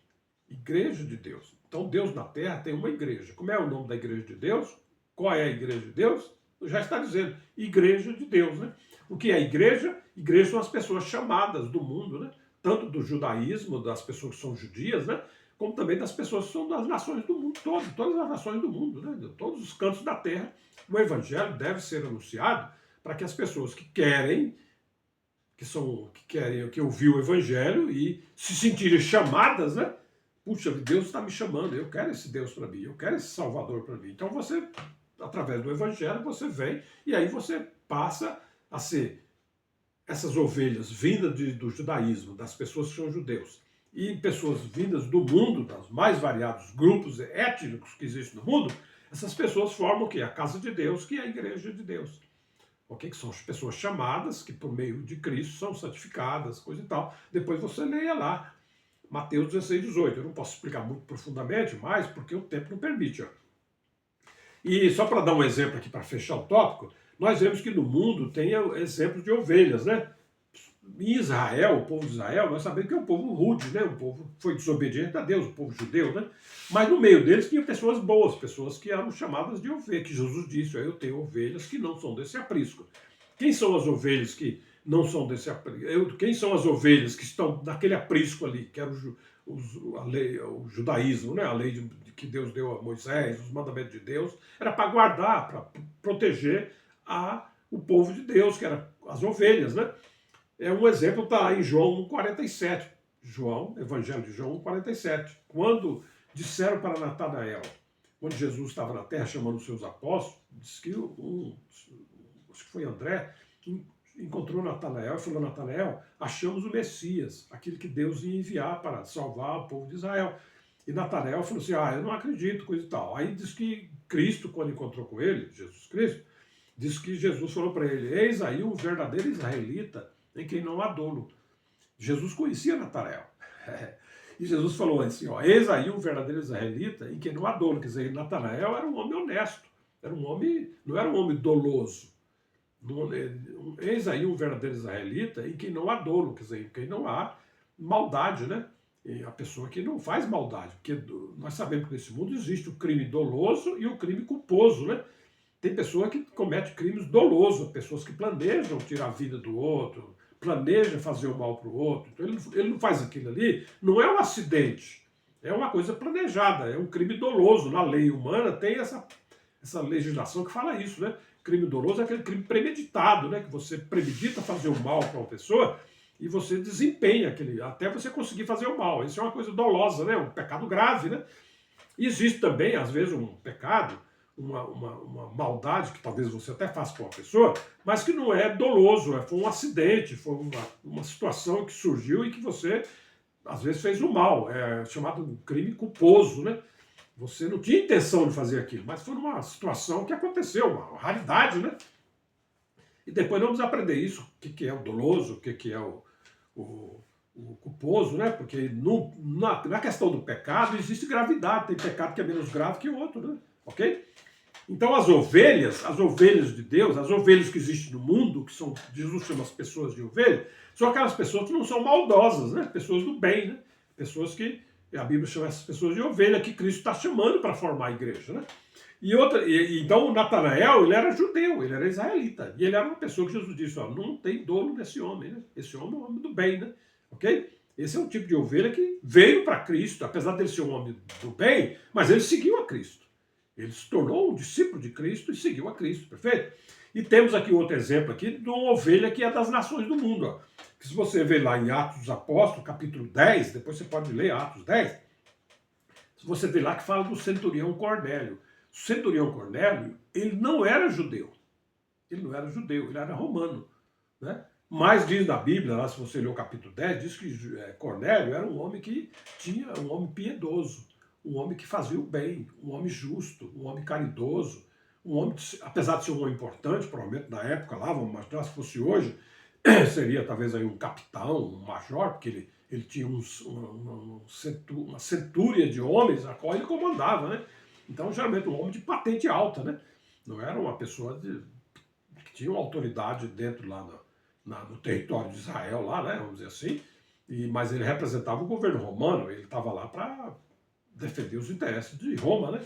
Igreja de Deus. Então Deus na Terra tem uma igreja. Como é o nome da Igreja de Deus? Qual é a Igreja de Deus? Já está dizendo, Igreja de Deus, né? O que é igreja? Igreja são as pessoas chamadas do mundo, né? Tanto do judaísmo, das pessoas que são judias, né? Como também das pessoas que são das nações do mundo todo, todas as nações do mundo, né? De todos os cantos da terra. O Evangelho deve ser anunciado para que as pessoas que querem, que ouvir o Evangelho e se sentirem chamadas, né? Puxa, Deus está me chamando, eu quero esse Deus para mim, eu quero esse Salvador para mim. Então você, através do Evangelho, você vem e aí você passa a ser essas ovelhas vindas do judaísmo, das pessoas que são judeus, e pessoas vindas do mundo, dos mais variados grupos étnicos que existem no mundo, essas pessoas formam o quê? A casa de Deus, que é a Igreja de Deus. Okay? Que são as pessoas chamadas, que por meio de Cristo são santificadas, coisa e tal. Depois você leia lá, Mateus 16, 18. Eu não posso explicar muito profundamente, mas porque o tempo não permite. Ó. E só para dar um exemplo aqui, para fechar o tópico, nós vemos que no mundo tem exemplos de ovelhas, né? Em Israel, o povo de Israel, nós sabemos que é um povo rude, né? Um povo que foi desobediente a Deus, o povo judeu, né? Mas no meio deles tinha pessoas boas, pessoas que eram chamadas de ovelhas, que Jesus disse, eu tenho ovelhas que não são desse aprisco. Quem são as ovelhas que não são desse aprisco? Quem são as ovelhas que estão naquele aprisco ali, que era o judaísmo, né? A lei que Deus deu a Moisés, os mandamentos de Deus, era para guardar, para proteger o povo de Deus, que eram as ovelhas, né? Um exemplo está em João 1,47. Evangelho de João 1,47. Quando disseram para Natanael, quando Jesus estava na terra chamando os seus apóstolos, disse que acho que foi André, que encontrou Natanael e falou, Natanael, achamos o Messias, aquele que Deus ia enviar para salvar o povo de Israel. E Natanael falou assim, eu não acredito, coisa e tal. Aí diz que Cristo, quando encontrou com ele, Jesus Cristo, diz que Jesus falou para ele, eis aí um verdadeiro israelita em quem não há dolo. Jesus conhecia Natanael. E Jesus falou assim, eis aí um verdadeiro israelita em quem não há dolo. Quer dizer, Natanael era um homem honesto, não era um homem doloso. Eis aí um verdadeiro israelita em quem não há dolo, quer dizer, em quem não há maldade, né? E a pessoa que não faz maldade, porque nós sabemos que nesse mundo existe o crime doloso e o crime culposo, né? Tem pessoa que comete crimes dolosos, pessoas que planejam tirar a vida do outro, planejam fazer o mal para o outro. Então ele não faz aquilo ali, não é um acidente, é uma coisa planejada, é um crime doloso. Na lei humana tem essa legislação que fala isso, né? Crime doloso é aquele crime premeditado, né? Que você premedita fazer o mal para uma pessoa e você desempenha aquele, até você conseguir fazer o mal. Isso é uma coisa dolosa, né? Um pecado grave, né? E existe também, às vezes, um pecado, uma maldade que talvez você até faça com uma pessoa, mas que não é doloso, foi um acidente, foi uma situação que surgiu e que você, às vezes, fez o mal. É chamado um crime culposo, né? Você não tinha intenção de fazer aquilo, mas foi uma situação que aconteceu, uma raridade, né? E depois vamos aprender isso, o que é o doloso, o que é o culposo, né? Porque na questão do pecado existe gravidade, tem pecado que é menos grave que o outro, né? Ok? Então as ovelhas de Deus, as ovelhas que existem no mundo, que são, Jesus chama as pessoas de ovelha, são aquelas pessoas que não são maldosas, né? Pessoas do bem, né? Pessoas que, a Bíblia chama essas pessoas de ovelha, que Cristo está chamando para formar a igreja, né? Então o Natanael, ele era judeu, ele era israelita, e ele era uma pessoa que Jesus disse, não tem dolo nesse homem, né? Esse homem é um homem do bem, né? Ok? Esse é um tipo de ovelha que veio para Cristo, apesar dele ser um homem do bem, mas ele seguiu a Cristo. Ele se tornou um discípulo de Cristo e seguiu a Cristo, perfeito? E temos aqui outro exemplo aqui de uma ovelha que é das nações do mundo. Ó. Que se você ver lá em Atos dos Apóstolos, capítulo 10, depois você pode ler Atos 10, você vê lá que fala do centurião Cornélio. O centurião Cornélio, ele não era judeu. Ele não era judeu, ele era romano. Né? Mas diz na Bíblia, lá se você ler o capítulo 10, diz que Cornélio era um homem um homem piedoso, um homem que fazia o bem, um homem justo, um homem caridoso, um homem, apesar de ser um homem importante, provavelmente na época lá, vamos imaginar, se fosse hoje, seria talvez aí um capitão, um major, porque ele tinha uma centúria de homens a qual ele comandava, né? Então, geralmente, um homem de patente alta, né? Não era uma pessoa que tinha uma autoridade dentro lá no território de Israel, lá, né? Vamos dizer assim. Mas ele representava o governo romano, ele estava lá para defender os interesses de Roma, né?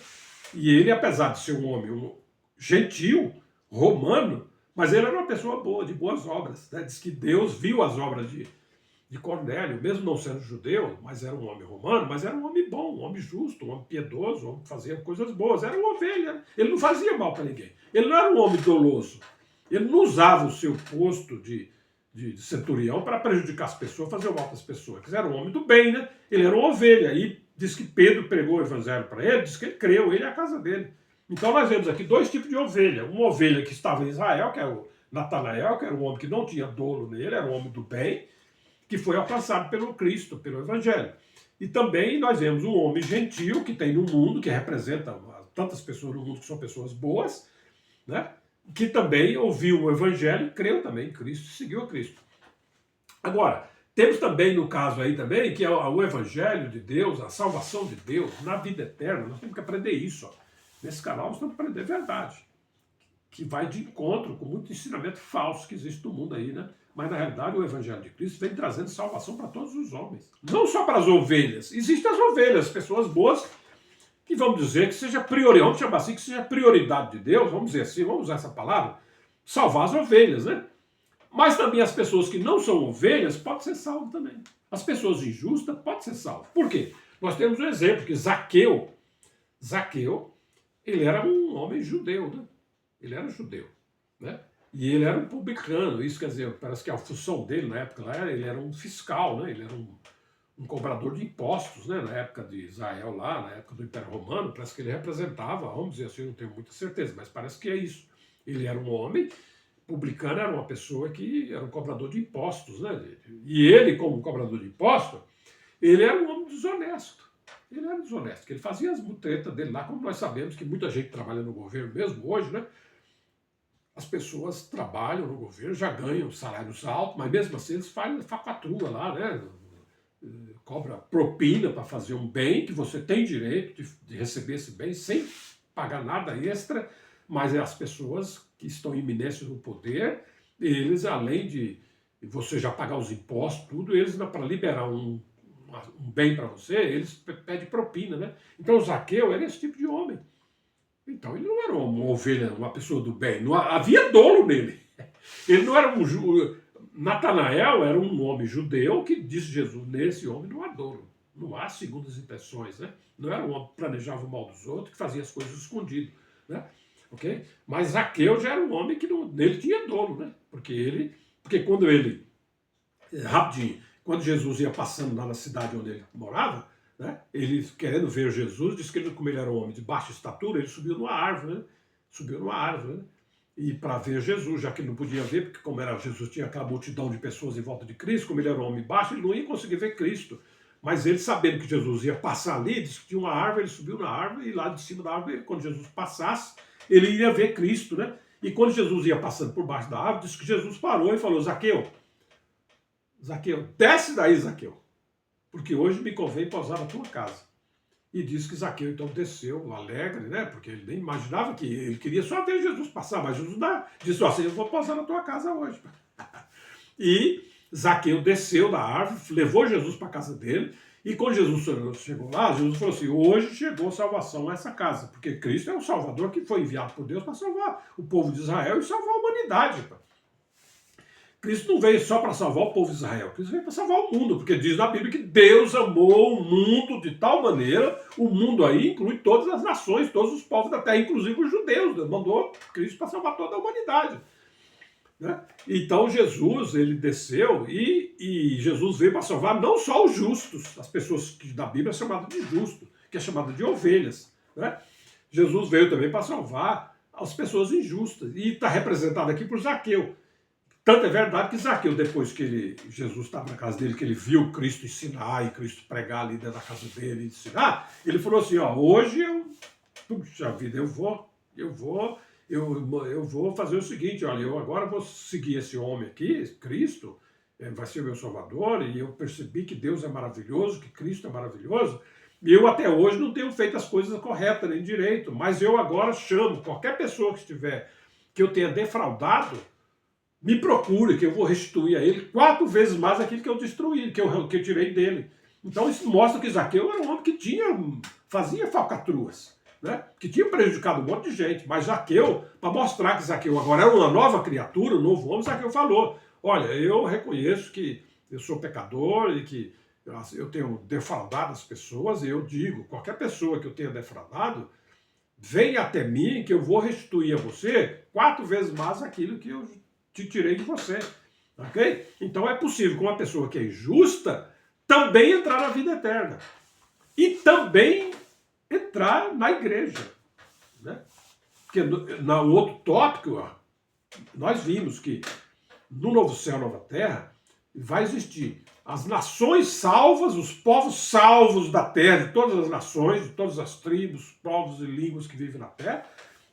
E ele, apesar de ser um homem gentil, romano, mas ele era uma pessoa boa, de boas obras. Né? Diz que Deus viu as obras de Cornélio, mesmo não sendo judeu, mas era um homem romano, mas era um homem bom, um homem justo, um homem piedoso, um homem que fazia coisas boas. Era uma ovelha. Ele não fazia mal para ninguém. Ele não era um homem doloso. Ele não usava o seu posto de centurião para prejudicar as pessoas, fazer mal para as pessoas. Ele era um homem do bem, né? Ele era uma ovelha. E diz que Pedro pregou o evangelho para ele, diz que ele creu, ele e a casa dele. Então nós vemos aqui dois tipos de ovelha. Uma ovelha que estava em Israel, que era o Natanael, que era um homem que não tinha dolo nele, era um homem do bem, que foi alcançado pelo Cristo, pelo evangelho. E também nós vemos um homem gentil que tem no mundo, que representa tantas pessoas no mundo que são pessoas boas, né? Que também ouviu o evangelho e creu também em Cristo, seguiu a Cristo. Agora, temos também no caso aí também, que é o evangelho de Deus, a salvação de Deus na vida eterna. Nós temos que aprender isso. Ó. Nesse canal nós temos que aprender verdade, que vai de encontro com muito ensinamento falso que existe no mundo aí, né? Mas na realidade o evangelho de Cristo vem trazendo salvação para todos os homens. Não só para as ovelhas. Existem as ovelhas, pessoas boas, que vamos dizer que seja prioridade, vamos chamar assim, que seja prioridade de Deus, vamos dizer assim, vamos usar essa palavra, salvar as ovelhas, né? Mas também as pessoas que não são ovelhas podem ser salvas também. As pessoas injustas podem ser salvas. Por quê? Nós temos um exemplo que Zaqueu, ele era um homem judeu, né? Ele era judeu, né? E ele era um publicano, isso quer dizer, parece que a função dele na época lá, ele era um fiscal, né? Ele era um cobrador de impostos, né? Na época de Israel lá, na época do Império Romano, parece que ele representava, vamos dizer assim, eu não tenho muita certeza, mas parece que é isso. Ele era um homem, publicano era uma pessoa que era um cobrador de impostos, né? E ele, como cobrador de impostos, ele era um homem desonesto. Ele era desonesto, porque ele fazia as mutretas dele lá, como nós sabemos que muita gente trabalha no governo mesmo hoje, né? As pessoas trabalham no governo, já ganham salários altos, mas mesmo assim eles fazem facatrua lá, né? Cobra propina para fazer um bem que você tem direito de receber esse bem sem pagar nada extra, mas as pessoas que estão em iminência no poder, eles, além de você já pagar os impostos, tudo, eles, para liberar um bem para você, eles pedem propina, né? Então o Zaqueu era esse tipo de homem. Então ele não era uma ovelha, uma pessoa do bem, não havia dolo nele. Ele não era Natanael era um homem judeu que disse Jesus, nesse homem não há dolo, não há segundas intenções, né? Não era um homem que planejava o mal dos outros, que fazia as coisas escondido, né? Okay? Mas Zaqueu já era um homem que nele tinha dolo, né? Porque quando ele, rapidinho, quando Jesus ia passando lá na cidade onde ele morava, né? Ele, querendo ver Jesus, disse que ele, como ele era um homem de baixa estatura, ele subiu numa árvore, né? Subiu numa árvore, né? E para ver Jesus, já que ele não podia ver, porque como era Jesus, tinha aquela multidão de pessoas em volta de Cristo, como ele era um homem baixo, ele não ia conseguir ver Cristo. Mas ele, sabendo que Jesus ia passar ali, disse que tinha uma árvore, ele subiu na árvore, e lá de cima da árvore, quando Jesus passasse, ele iria ver Cristo, né? E quando Jesus ia passando por baixo da árvore, disse que Jesus parou e falou, Zaqueu, desce daí, Zaqueu, porque hoje me convém pousar na tua casa. E disse que Zaqueu então desceu, alegre, né? Porque ele nem imaginava que ele queria só ver Jesus passar, mas Jesus disse assim, eu vou pousar na tua casa hoje. E Zaqueu desceu da árvore, levou Jesus para a casa dele, e quando Jesus chegou lá, Jesus falou assim, hoje chegou salvação a essa casa, porque Cristo é o Salvador que foi enviado por Deus para salvar o povo de Israel e salvar a humanidade. Cristo não veio só para salvar o povo de Israel, Cristo veio para salvar o mundo, porque diz na Bíblia que Deus amou o mundo de tal maneira, o mundo aí inclui todas as nações, todos os povos da terra, inclusive os judeus, Deus mandou Cristo para salvar toda a humanidade. Né? Então Jesus, ele desceu e Jesus veio para salvar não só os justos, as pessoas que da Bíblia é chamada de justo, que é chamada de ovelhas. Né? Jesus veio também para salvar as pessoas injustas, e está representado aqui por Zaqueu. Tanto é verdade que Zaqueu, depois que Jesus estava na casa dele, que ele viu Cristo ensinar e Cristo pregar ali dentro da casa dele e ensinar, ele falou assim, ó, hoje puxa vida, eu vou fazer o seguinte, olha, eu agora vou seguir esse homem aqui, Cristo, vai ser meu Salvador, e eu percebi que Deus é maravilhoso, que Cristo é maravilhoso, e eu até hoje não tenho feito as coisas corretas nem direito, mas eu agora chamo qualquer pessoa que estiver, que eu tenha defraudado, me procure, que eu vou restituir a ele 4 vezes mais aquilo que eu destruí, que eu tirei dele. Então isso mostra que Zaqueu era um homem que fazia falcatruas, né? Que tinha prejudicado um monte de gente. Mas Zaqueu, para mostrar que Zaqueu agora era uma nova criatura, um novo homem, Zaqueu falou, olha, eu reconheço que eu sou pecador e que eu tenho defraudado as pessoas, e eu digo, qualquer pessoa que eu tenha defraudado, venha até mim que eu vou restituir a você 4 vezes mais aquilo que eu te tirei de você, ok? Então é possível que uma pessoa que é injusta também entrar na vida eterna e também entrar na igreja, né? Porque no outro tópico, nós vimos que no novo céu, nova terra, vai existir as nações salvas, os povos salvos da terra, de todas as nações, de todas as tribos, povos e línguas que vivem na terra,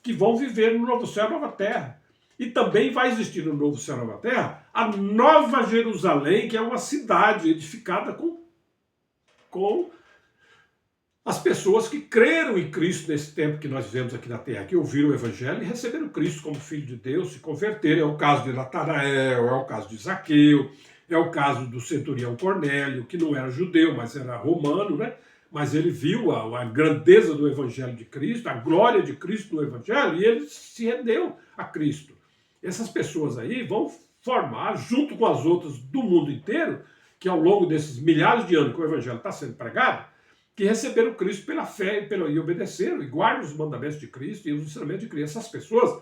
que vão viver no novo céu, nova terra. E também vai existir no novo céu, nova terra, a Nova Jerusalém, que é uma cidade edificada com as pessoas que creram em Cristo nesse tempo que nós vivemos aqui na terra, que ouviram o Evangelho e receberam Cristo como Filho de Deus, se converteram. É o caso de Natanael, é o caso de Zaqueu, é o caso do centurião Cornélio, que não era judeu, mas era romano, né? Mas ele viu a grandeza do Evangelho de Cristo, a glória de Cristo no Evangelho, e ele se rendeu a Cristo. Essas pessoas aí vão formar, junto com as outras do mundo inteiro, que ao longo desses milhares de anos que o Evangelho está sendo pregado, que receberam Cristo pela fé e obedeceram, e guardam os mandamentos de Cristo e os ensinamentos de Cristo. Essas pessoas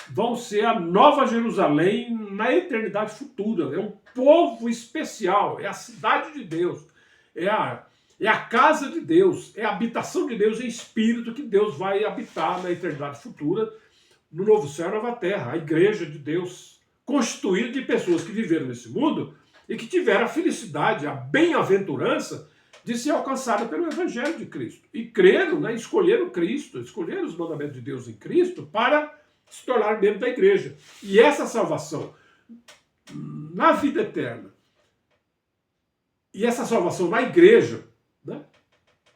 vão ser a Nova Jerusalém na eternidade futura. É um povo especial, é a cidade de Deus, é a casa de Deus, é a habitação de Deus em espírito que Deus vai habitar na eternidade futura, no novo céu e nova terra, a igreja de Deus, constituída de pessoas que viveram nesse mundo e que tiveram a felicidade, a bem-aventurança de ser alcançada pelo Evangelho de Cristo. E creram, né, escolheram Cristo, escolheram os mandamentos de Deus em Cristo para se tornar membro da igreja. E essa salvação na vida eterna e essa salvação na igreja, né?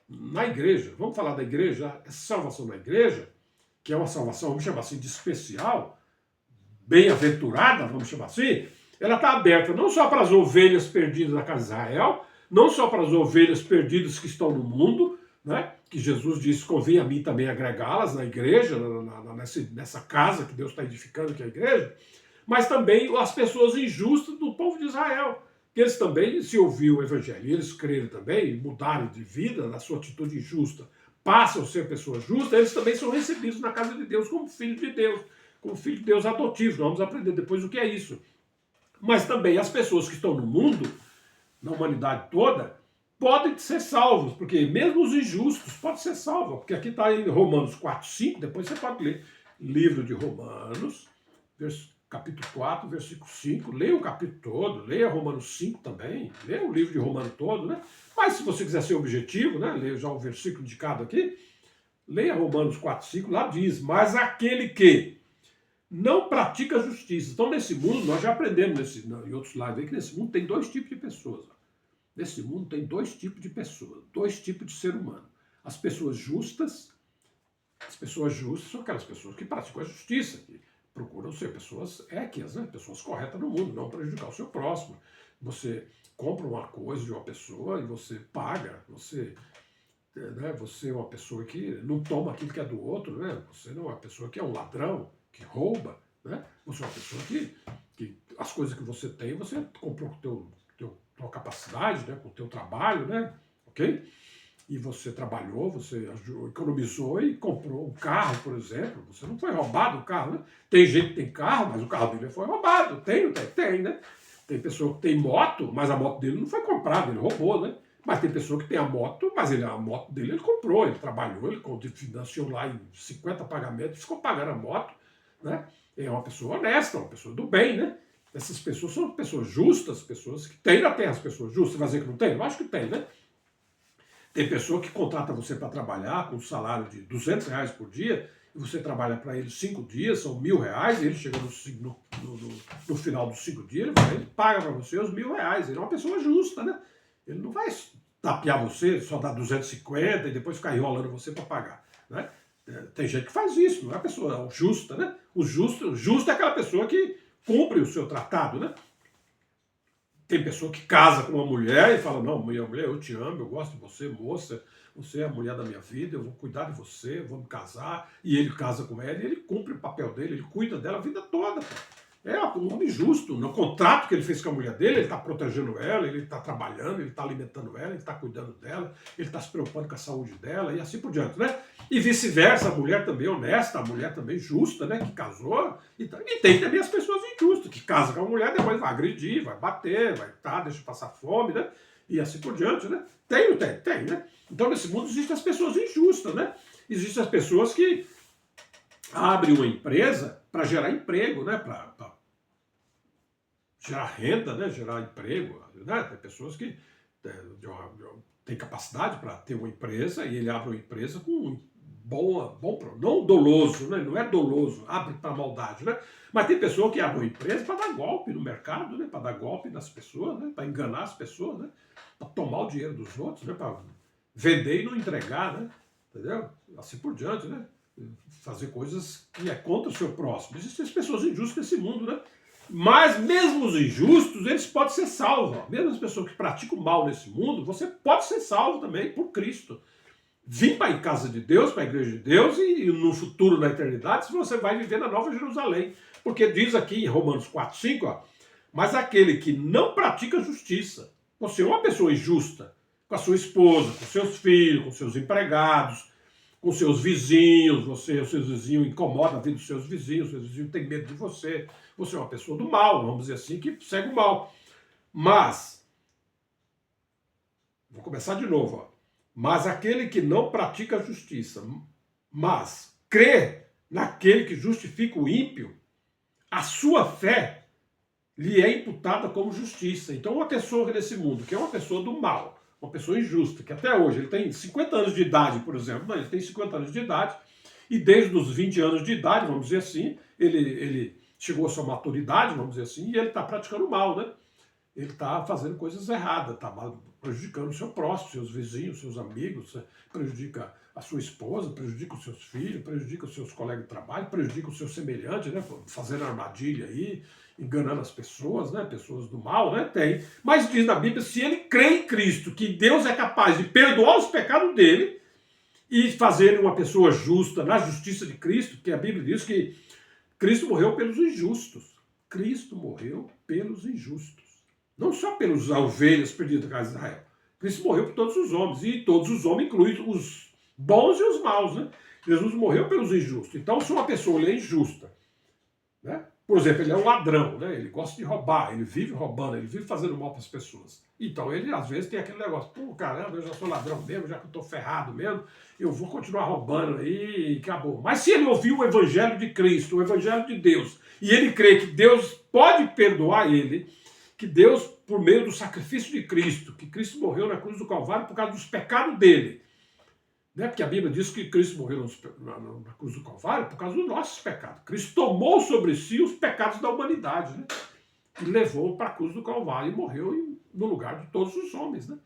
Na igreja, vamos falar da igreja, essa salvação na igreja, que é uma salvação, vamos chamar assim, de especial, bem-aventurada, vamos chamar assim, ela está aberta não só para as ovelhas perdidas da casa de Israel, não só para as ovelhas perdidas que estão no mundo, né? Que Jesus disse, convém a mim também agregá-las na igreja, nessa casa que Deus está edificando, que é a igreja, mas também as pessoas injustas do povo de Israel, que eles também, se ouviram o evangelho, e eles creram também, mudaram de vida na sua atitude injusta, passam a ser pessoas justas, eles também são recebidos na casa de Deus como filho de Deus, como filho de Deus adotivo. Nós vamos aprender depois o que é isso. Mas também as pessoas que estão no mundo, na humanidade toda, podem ser salvos, porque mesmo os injustos podem ser salvos, porque aqui está em Romanos 4, 5, depois você pode ler livro de Romanos, capítulo 4, versículo 5, leia o capítulo todo, leia Romanos 5 também, leia o livro de Romanos todo, né? Mas se você quiser ser objetivo, né, leia já o versículo indicado aqui, leia Romanos 4, 5, lá diz, mas aquele que não pratica a justiça. Então, nesse mundo, nós já aprendemos em outros lives aí, que nesse mundo tem 2 tipos de pessoas. Nesse mundo tem 2 tipos de pessoas, 2 tipos de ser humano. As pessoas justas são aquelas pessoas que praticam a justiça, que procuram ser pessoas équias, né? Pessoas corretas no mundo, não prejudicar o seu próximo. Você compra uma coisa de uma pessoa e você paga, você é uma pessoa que não toma aquilo que é do outro, né? Você não é uma pessoa que é um ladrão, que rouba, né? Você é uma pessoa que as coisas que você tem, você comprou com tua capacidade, né? Com o teu trabalho, né? Ok? E você trabalhou, você economizou e comprou um carro, por exemplo. Você não foi roubado o carro, né? Tem gente que tem carro, mas o carro dele foi roubado. Tem, né? Tem pessoa que tem moto, mas a moto dele não foi comprada, ele roubou, né? Mas tem pessoa que tem a moto, mas a moto dele ele comprou, ele trabalhou, ele financiou lá em 50 pagamentos, ficou pagando a moto, né? É uma pessoa honesta, uma pessoa do bem, né? Essas pessoas são pessoas justas, pessoas que tem na Terra as pessoas justas. Você vai dizer que não tem? Eu acho que tem, né? Tem pessoa que contrata você para trabalhar com um salário de R$ 200 por dia, e você trabalha para ele 5 dias, são R$ 1.000, e ele chega no final dos 5 dias, ele paga para você os R$ 1.000. Ele é uma pessoa justa, né? Ele não vai tapear você, só dar 250 e depois ficar enrolando você para pagar, né? Tem gente que faz isso, não é uma pessoa justa, né? O justo é aquela pessoa que cumpre o seu tratado, né? Tem pessoa que casa com uma mulher e fala, não, minha mulher, eu te amo, eu gosto de você, moça, você é a mulher da minha vida, eu vou cuidar de você, eu vou me casar. E ele casa com ela e ele cumpre o papel dele, ele cuida dela a vida toda. É um homem justo. No contrato que ele fez com a mulher dele, ele está protegendo ela, ele está trabalhando, ele está alimentando ela, ele está cuidando dela, ele está se preocupando com a saúde dela e assim por diante, né? E vice-versa, a mulher também honesta, a mulher também justa, né? Que casou. E tem também as pessoas injustas, que casam com a mulher, depois vai agredir, vai bater, deixa passar fome, né? E assim por diante, né? Tem, né? Então nesse mundo existem as pessoas injustas, né? Existem as pessoas que abrem uma empresa para gerar emprego, né? Para gerar renda, né? Gerar emprego, né? Tem pessoas que têm capacidade para ter uma empresa e ele abre uma empresa com não doloso, né? Não é doloso, abre para maldade, né? Mas tem pessoa que abre uma empresa para dar golpe no mercado, né? Para dar golpe nas pessoas, né? Para enganar as pessoas, né? Para tomar o dinheiro dos outros, né? Para vender e não entregar, né? Entendeu? Assim por diante, né? Fazer coisas que é contra o seu próximo. Existem as pessoas injustas nesse mundo, né? Mas mesmo os injustos, eles podem ser salvos. Ó. Mesmo as pessoas que praticam mal nesse mundo, você pode ser salvo também por Cristo. Vim para a casa de Deus, para a igreja de Deus, e no futuro, na eternidade, você vai viver na Nova Jerusalém. Porque diz aqui em Romanos 4:5, ó, mas aquele que não pratica justiça, você é uma pessoa injusta, com a sua esposa, com seus filhos, com seus empregados, com seus vizinhos, os seus vizinhos incomodam a vida dos seus vizinhos têm medo de você, você é uma pessoa do mal, vamos dizer assim, que segue o mal. Mas, vou começar de novo, ó. Mas aquele que não pratica a justiça, mas crê naquele que justifica o ímpio, a sua fé lhe é imputada como justiça. Então, uma pessoa nesse mundo, que é uma pessoa do mal, uma pessoa injusta, que até hoje ele tem 50 anos de idade, por exemplo, não, ele tem 50 anos de idade, e desde os 20 anos de idade, vamos dizer assim, ele chegou à sua maturidade, vamos dizer assim, e ele está praticando mal, né? Ele está fazendo coisas erradas, está prejudicando o seu próximo, seus vizinhos, seus amigos, prejudica a sua esposa, prejudica os seus filhos, prejudica os seus colegas de trabalho, prejudica os seus semelhantes, né? Fazendo armadilha aí, enganando as pessoas, né? Pessoas do mal, né? Tem. Mas diz na Bíblia, se ele crê em Cristo, que Deus é capaz de perdoar os pecados dele e fazer uma pessoa justa na justiça de Cristo, porque a Bíblia diz que Cristo morreu pelos injustos. Cristo morreu pelos injustos. Não só pelas ovelhas perdidas da casa de Israel. Cristo morreu por todos os homens. E todos os homens incluem os bons e os maus, né? Jesus morreu pelos injustos. Então, se uma pessoa é injusta, né? Por exemplo, ele é um ladrão, né? Ele gosta de roubar, ele vive roubando, ele vive fazendo mal para as pessoas. Então, ele às vezes tem aquele negócio, pô, caramba, eu já sou ladrão mesmo, já que eu estou ferrado mesmo, eu vou continuar roubando aí e acabou. Mas se ele ouvir o evangelho de Cristo, o evangelho de Deus, e ele crê que Deus pode perdoar ele, que Deus, por meio do sacrifício de Cristo, que Cristo morreu na cruz do Calvário por causa dos pecados dele, né? Porque a Bíblia diz que Cristo morreu na cruz do Calvário por causa dos nossos pecados. Cristo tomou sobre si os pecados da humanidade, né? E levou para a cruz do Calvário e morreu no lugar de todos os homens, né?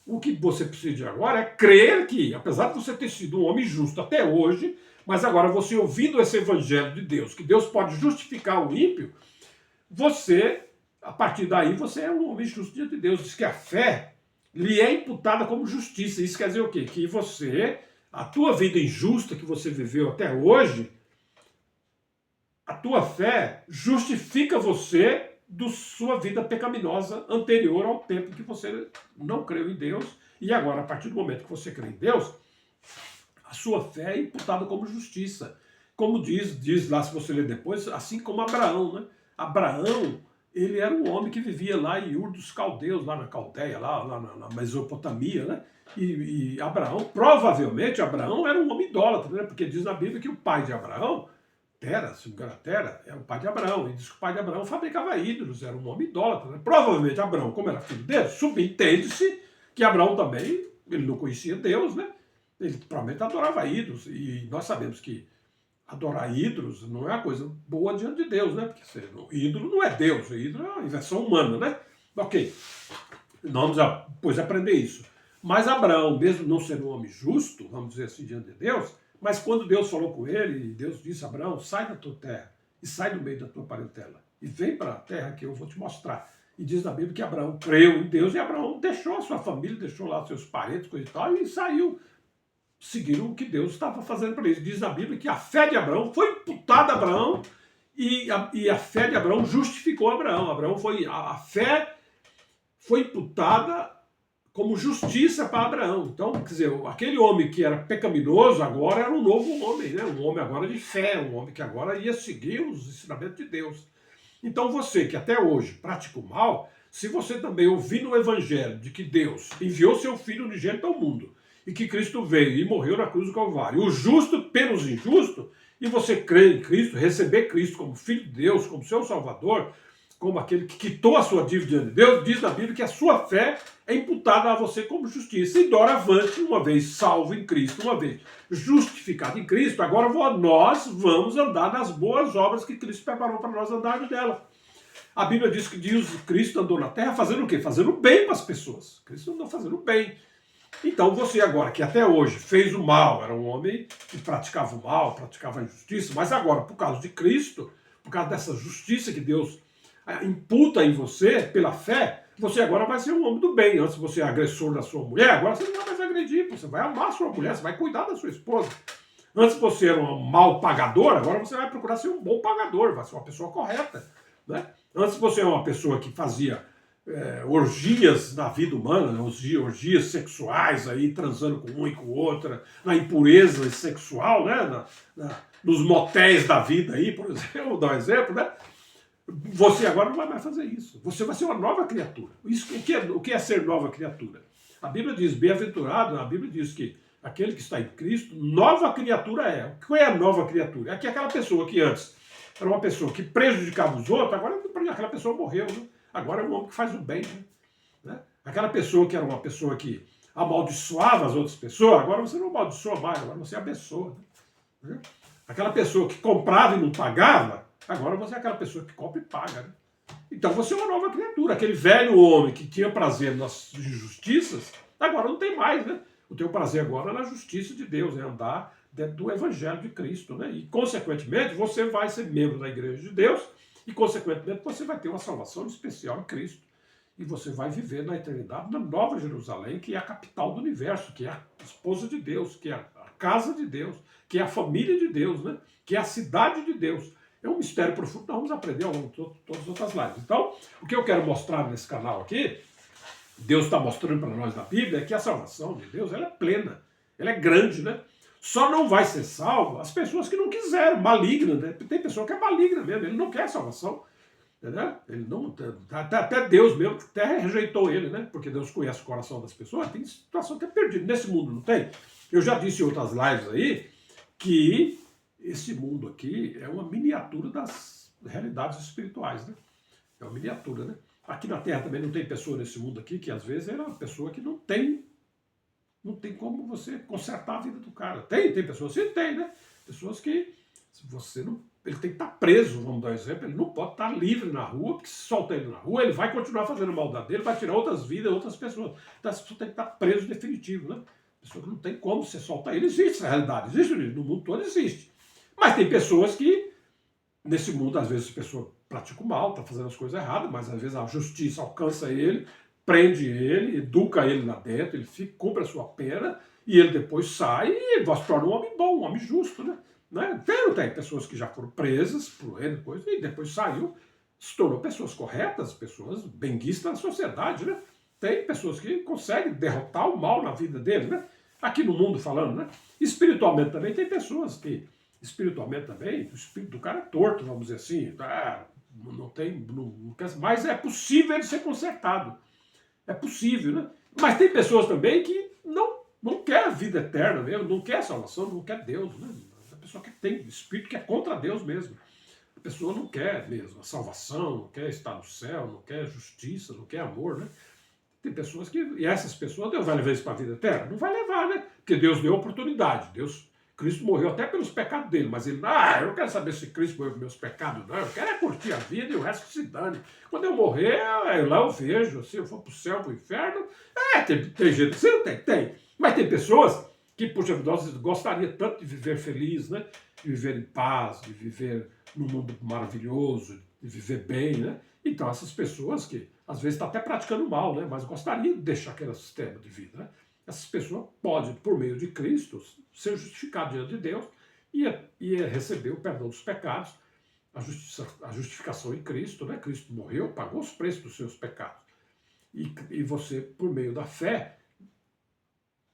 O que você precisa de agora é crer que, apesar de você ter sido um homem justo até hoje, mas agora você ouvindo esse evangelho de Deus, que Deus pode justificar o ímpio, você, a partir daí, você é um homem justo diante de Deus. Diz que a fé lhe é imputada como justiça. Isso quer dizer o quê? Que você, a tua vida injusta que você viveu até hoje, a tua fé justifica você da sua vida pecaminosa anterior ao tempo que você não creu em Deus. E agora, a partir do momento que você crê em Deus, a sua fé é imputada como justiça. Como diz lá, se você ler depois, assim como Abraão, né? Abraão, ele era um homem que vivia lá em Ur dos Caldeus, lá na Caldeia, lá na Mesopotamia, né? E Abraão, provavelmente Abraão era um homem idólatra, né? Porque diz na Bíblia que o pai de Abraão, Tera, se não me engano, Tera é o pai de Abraão. E diz que o pai de Abraão fabricava ídolos, era um homem idólatra. Né? Provavelmente Abraão, como era filho dele, subentende-se que Abraão também, ele não conhecia Deus, né? Ele provavelmente adorava ídolos. E nós sabemos que adorar ídolos não é uma coisa boa diante de Deus, né? Porque o ídolo não é Deus, o ídolo é uma invenção humana, né? Ok, vamos depois aprender isso. Mas Abraão, mesmo não sendo um homem justo, vamos dizer assim, diante de Deus, mas quando Deus falou com ele, Deus disse a Abraão, sai da tua terra e sai do meio da tua parentela e vem para a terra que eu vou te mostrar. E diz na Bíblia que Abraão creu em Deus e Abraão deixou a sua família, deixou lá seus parentes, coisa e tal, e saiu seguindo o que Deus estava fazendo para eles. Diz na Bíblia que a fé de Abraão foi imputada a Abraão e a fé de Abraão justificou Abraão. A fé foi imputada como justiça para Abraão. Então, quer dizer, aquele homem que era pecaminoso agora era um novo homem, né? Um homem agora de fé, um homem que agora ia seguir os ensinamentos de Deus. Então você que até hoje pratica o mal, se você também ouvir no Evangelho de que Deus enviou seu Filho unigênito ao mundo e que Cristo veio e morreu na cruz do Calvário, o justo pelos injustos, e você crê em Cristo, receber Cristo como Filho de Deus, como seu Salvador, como aquele que quitou a sua dívida diante de Deus, diz na Bíblia que a sua fé é imputada a você como justiça. E doravante, uma vez salvo em Cristo, uma vez justificado em Cristo, agora nós vamos andar nas boas obras que Cristo preparou para nós andarmos dela. A Bíblia diz que Cristo andou na terra fazendo o quê? Fazendo bem para as pessoas. Cristo andou fazendo bem. Então você agora, que até hoje fez o mal, era um homem que praticava o mal, praticava a injustiça, mas agora, por causa de Cristo, por causa dessa justiça que Deus imputa em você, pela fé, você agora vai ser um homem do bem. Antes você é agressor da sua mulher, agora você não vai mais agredir, você vai amar a sua mulher, você vai cuidar da sua esposa. Antes você era um mau pagador, agora você vai procurar ser um bom pagador, vai ser uma pessoa correta. Né? Antes você era uma pessoa que fazia orgias na vida humana, né? Orgias sexuais, aí, transando com um e com outra, na impureza sexual, né? Nos motéis da vida aí, por exemplo, vou dar um exemplo, né? Você agora não vai mais fazer isso. Você vai ser uma nova criatura. O que é ser nova criatura? A Bíblia diz, bem-aventurado, a Bíblia diz que aquele que está em Cristo, nova criatura é. O que é a nova criatura? É que aquela pessoa que antes era uma pessoa que prejudicava os outros, agora aquela pessoa morreu, né? Agora é um homem que faz o bem. Né? Aquela pessoa que era uma pessoa que amaldiçoava as outras pessoas, agora você não amaldiçoa mais, agora você abençoa. Né? Aquela pessoa que comprava e não pagava, agora você é aquela pessoa que compra e paga. Né? Então você é uma nova criatura. Aquele velho homem que tinha prazer nas injustiças, agora não tem mais. Né? O teu prazer agora é na justiça de Deus, é andar dentro do Evangelho de Cristo. Né? E, consequentemente, você vai ser membro da Igreja de Deus e, consequentemente, você vai ter uma salvação especial em Cristo. E você vai viver na eternidade na Nova Jerusalém, que é a capital do universo, que é a esposa de Deus, que é a casa de Deus, que é a família de Deus, né? Que é a cidade de Deus. É um mistério profundo que nós vamos aprender ao longo de todas as outras lives. Então, o que eu quero mostrar nesse canal aqui, Deus está mostrando para nós na Bíblia, é que a salvação de Deus ela é plena, ela é grande, né? Só não vai ser salvo as pessoas que não quiseram, maligna, né? Tem pessoa que é maligna mesmo, ele não quer salvação. Entendeu? Ele não, até Deus mesmo até rejeitou ele, né? Porque Deus conhece o coração das pessoas, tem situação que é perdida. Nesse mundo não tem? Eu já disse em outras lives aí que esse mundo aqui é uma miniatura das realidades espirituais, né? É uma miniatura, né? Aqui na Terra também não tem pessoa nesse mundo aqui que às vezes é uma pessoa que não tem como você consertar a vida do cara. Tem pessoas que tem, né? Pessoas que, se você não... Ele tem que estar preso, vamos dar um exemplo, ele não pode estar livre na rua, porque se solta ele na rua, ele vai continuar fazendo maldade dele, vai tirar outras vidas, outras pessoas. Então essa pessoa tem que estar preso definitivo, né? Pessoa que não tem como você soltar ele. Existe essa realidade, existe, no mundo todo existe. Mas tem pessoas que, nesse mundo, às vezes a pessoa pratica o mal, está fazendo as coisas erradas, mas às vezes a justiça alcança ele, prende ele, educa ele lá dentro, ele cumpre a sua pena, e ele depois sai e se torna um homem bom, um homem justo, né? Tem pessoas que já foram presas por ele e depois saiu, se tornou pessoas corretas, pessoas benguistas na sociedade, né? Tem pessoas que conseguem derrotar o mal na vida deles, né? Aqui no mundo falando, né? Espiritualmente também tem pessoas que, espiritualmente também, o espírito do cara é torto, vamos dizer assim, mas é possível ele ser consertado. É possível, né? Mas tem pessoas também que não quer a vida eterna mesmo, não quer salvação, não quer Deus, né? A pessoa que tem espírito que é contra Deus mesmo. A pessoa não quer mesmo a salvação, não quer estar no céu, não quer justiça, não quer amor, né? Tem pessoas que, e essas pessoas, Deus vai levar isso para a vida eterna? Não vai levar, né? Porque Deus deu oportunidade. Cristo morreu até pelos pecados dele, mas ele, eu não quero saber se Cristo morreu pelos meus pecados, não. Eu quero é curtir a vida e o resto se dane. Quando eu morrer, lá eu vejo, se eu for para o céu, para o inferno. Tem gente assim, não tem? Tem. Mas tem pessoas que, puxa vida, gostaria tanto de viver feliz, né? De viver em paz, de viver num mundo maravilhoso, de viver bem, né? Então, essas pessoas que, às vezes, estão até praticando mal, né? Mas gostariam de deixar aquele sistema de vida, né? Essas pessoas podem, por meio de Cristo, ser justificadas diante de Deus e receber o perdão dos pecados, a justificação em Cristo, né? Cristo morreu, pagou os preços dos seus pecados. E você, por meio da fé,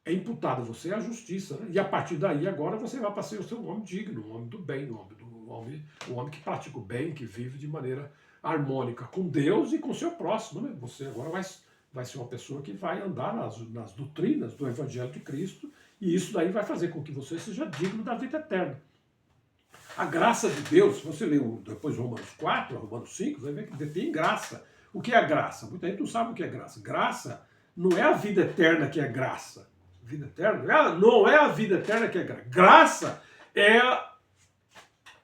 é imputado a você a justiça, né? E a partir daí, agora, você vai para ser o seu homem digno, um homem do bem, um homem que pratica o bem, que vive de maneira harmônica com Deus e com o seu próximo, né? Você agora vai ser uma pessoa que vai andar nas doutrinas do Evangelho de Cristo, e isso daí vai fazer com que você seja digno da vida eterna. A graça de Deus, se você ler depois Romanos 4, Romanos 5, você vai ver que tem graça. O que é graça? Muita gente não sabe o que é graça. Graça não é a vida eterna que é graça. Vida eterna? Não é a vida eterna que é graça. Graça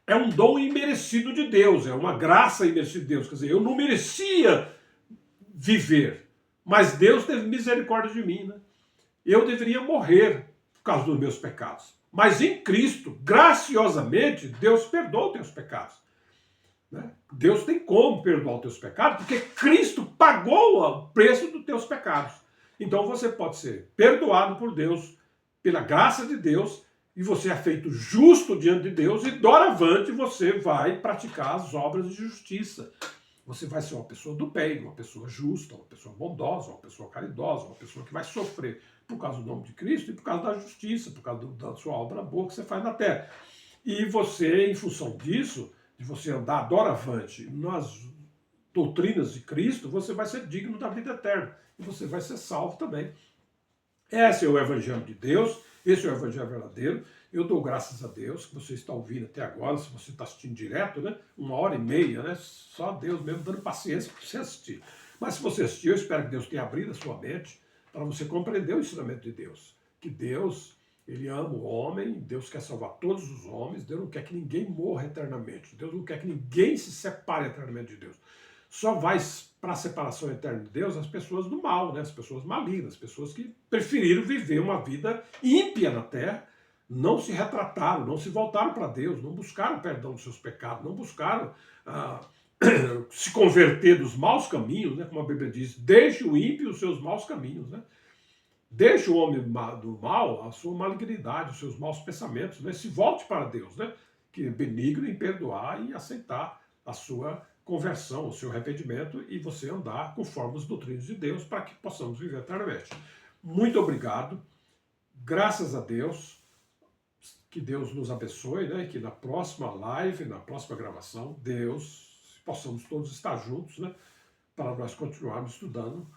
é um dom imerecido de Deus, é uma graça imerecida de Deus. Quer dizer, eu não merecia viver, mas Deus teve misericórdia de mim, né? Eu deveria morrer por causa dos meus pecados. Mas em Cristo, graciosamente, Deus perdoa os teus pecados. Né? Deus tem como perdoar os teus pecados, porque Cristo pagou o preço dos teus pecados. Então você pode ser perdoado por Deus, pela graça de Deus, e você é feito justo diante de Deus, e doravante você vai praticar as obras de justiça. Você vai ser uma pessoa do bem, uma pessoa justa, uma pessoa bondosa, uma pessoa caridosa, uma pessoa que vai sofrer por causa do nome de Cristo e por causa da justiça, por causa da sua obra boa que você faz na terra. E você, em função disso, de você andar doravante nas doutrinas de Cristo, você vai ser digno da vida eterna. E você vai ser salvo também. Esse é o Evangelho de Deus, esse é o Evangelho verdadeiro. Eu dou graças a Deus que você está ouvindo até agora, se você está assistindo direto, né? 1h30, né? Só Deus mesmo dando paciência para você assistir. Mas se você assistir, eu espero que Deus tenha abrido a sua mente para você compreender o ensinamento de Deus. Que Deus, Ele ama o homem, Deus quer salvar todos os homens, Deus não quer que ninguém morra eternamente, Deus não quer que ninguém se separe eternamente de Deus. Só vai para a separação eterna de Deus as pessoas do mal, né? As pessoas malignas, as pessoas que preferiram viver uma vida ímpia na terra, não se retrataram, não se voltaram para Deus, não buscaram perdão dos seus pecados, não buscaram se converter dos maus caminhos, né? Como a Bíblia diz, deixe o ímpio os seus maus caminhos, né? Deixe o homem do mal a sua malignidade, os seus maus pensamentos, né? Se volte para Deus, né? Que é benigno em perdoar e aceitar a sua conversão, o seu arrependimento, e você andar conforme as doutrinas de Deus para que possamos viver eternamente. Muito obrigado, graças a Deus, que Deus nos abençoe, né? Que na próxima live, na próxima gravação, possamos todos estar juntos, né? Para nós continuarmos estudando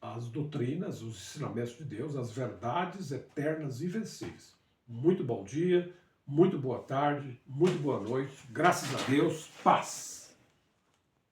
as doutrinas, os ensinamentos de Deus, as verdades eternas e invencíveis. Muito bom dia, muito boa tarde, muito boa noite, graças a Deus, paz.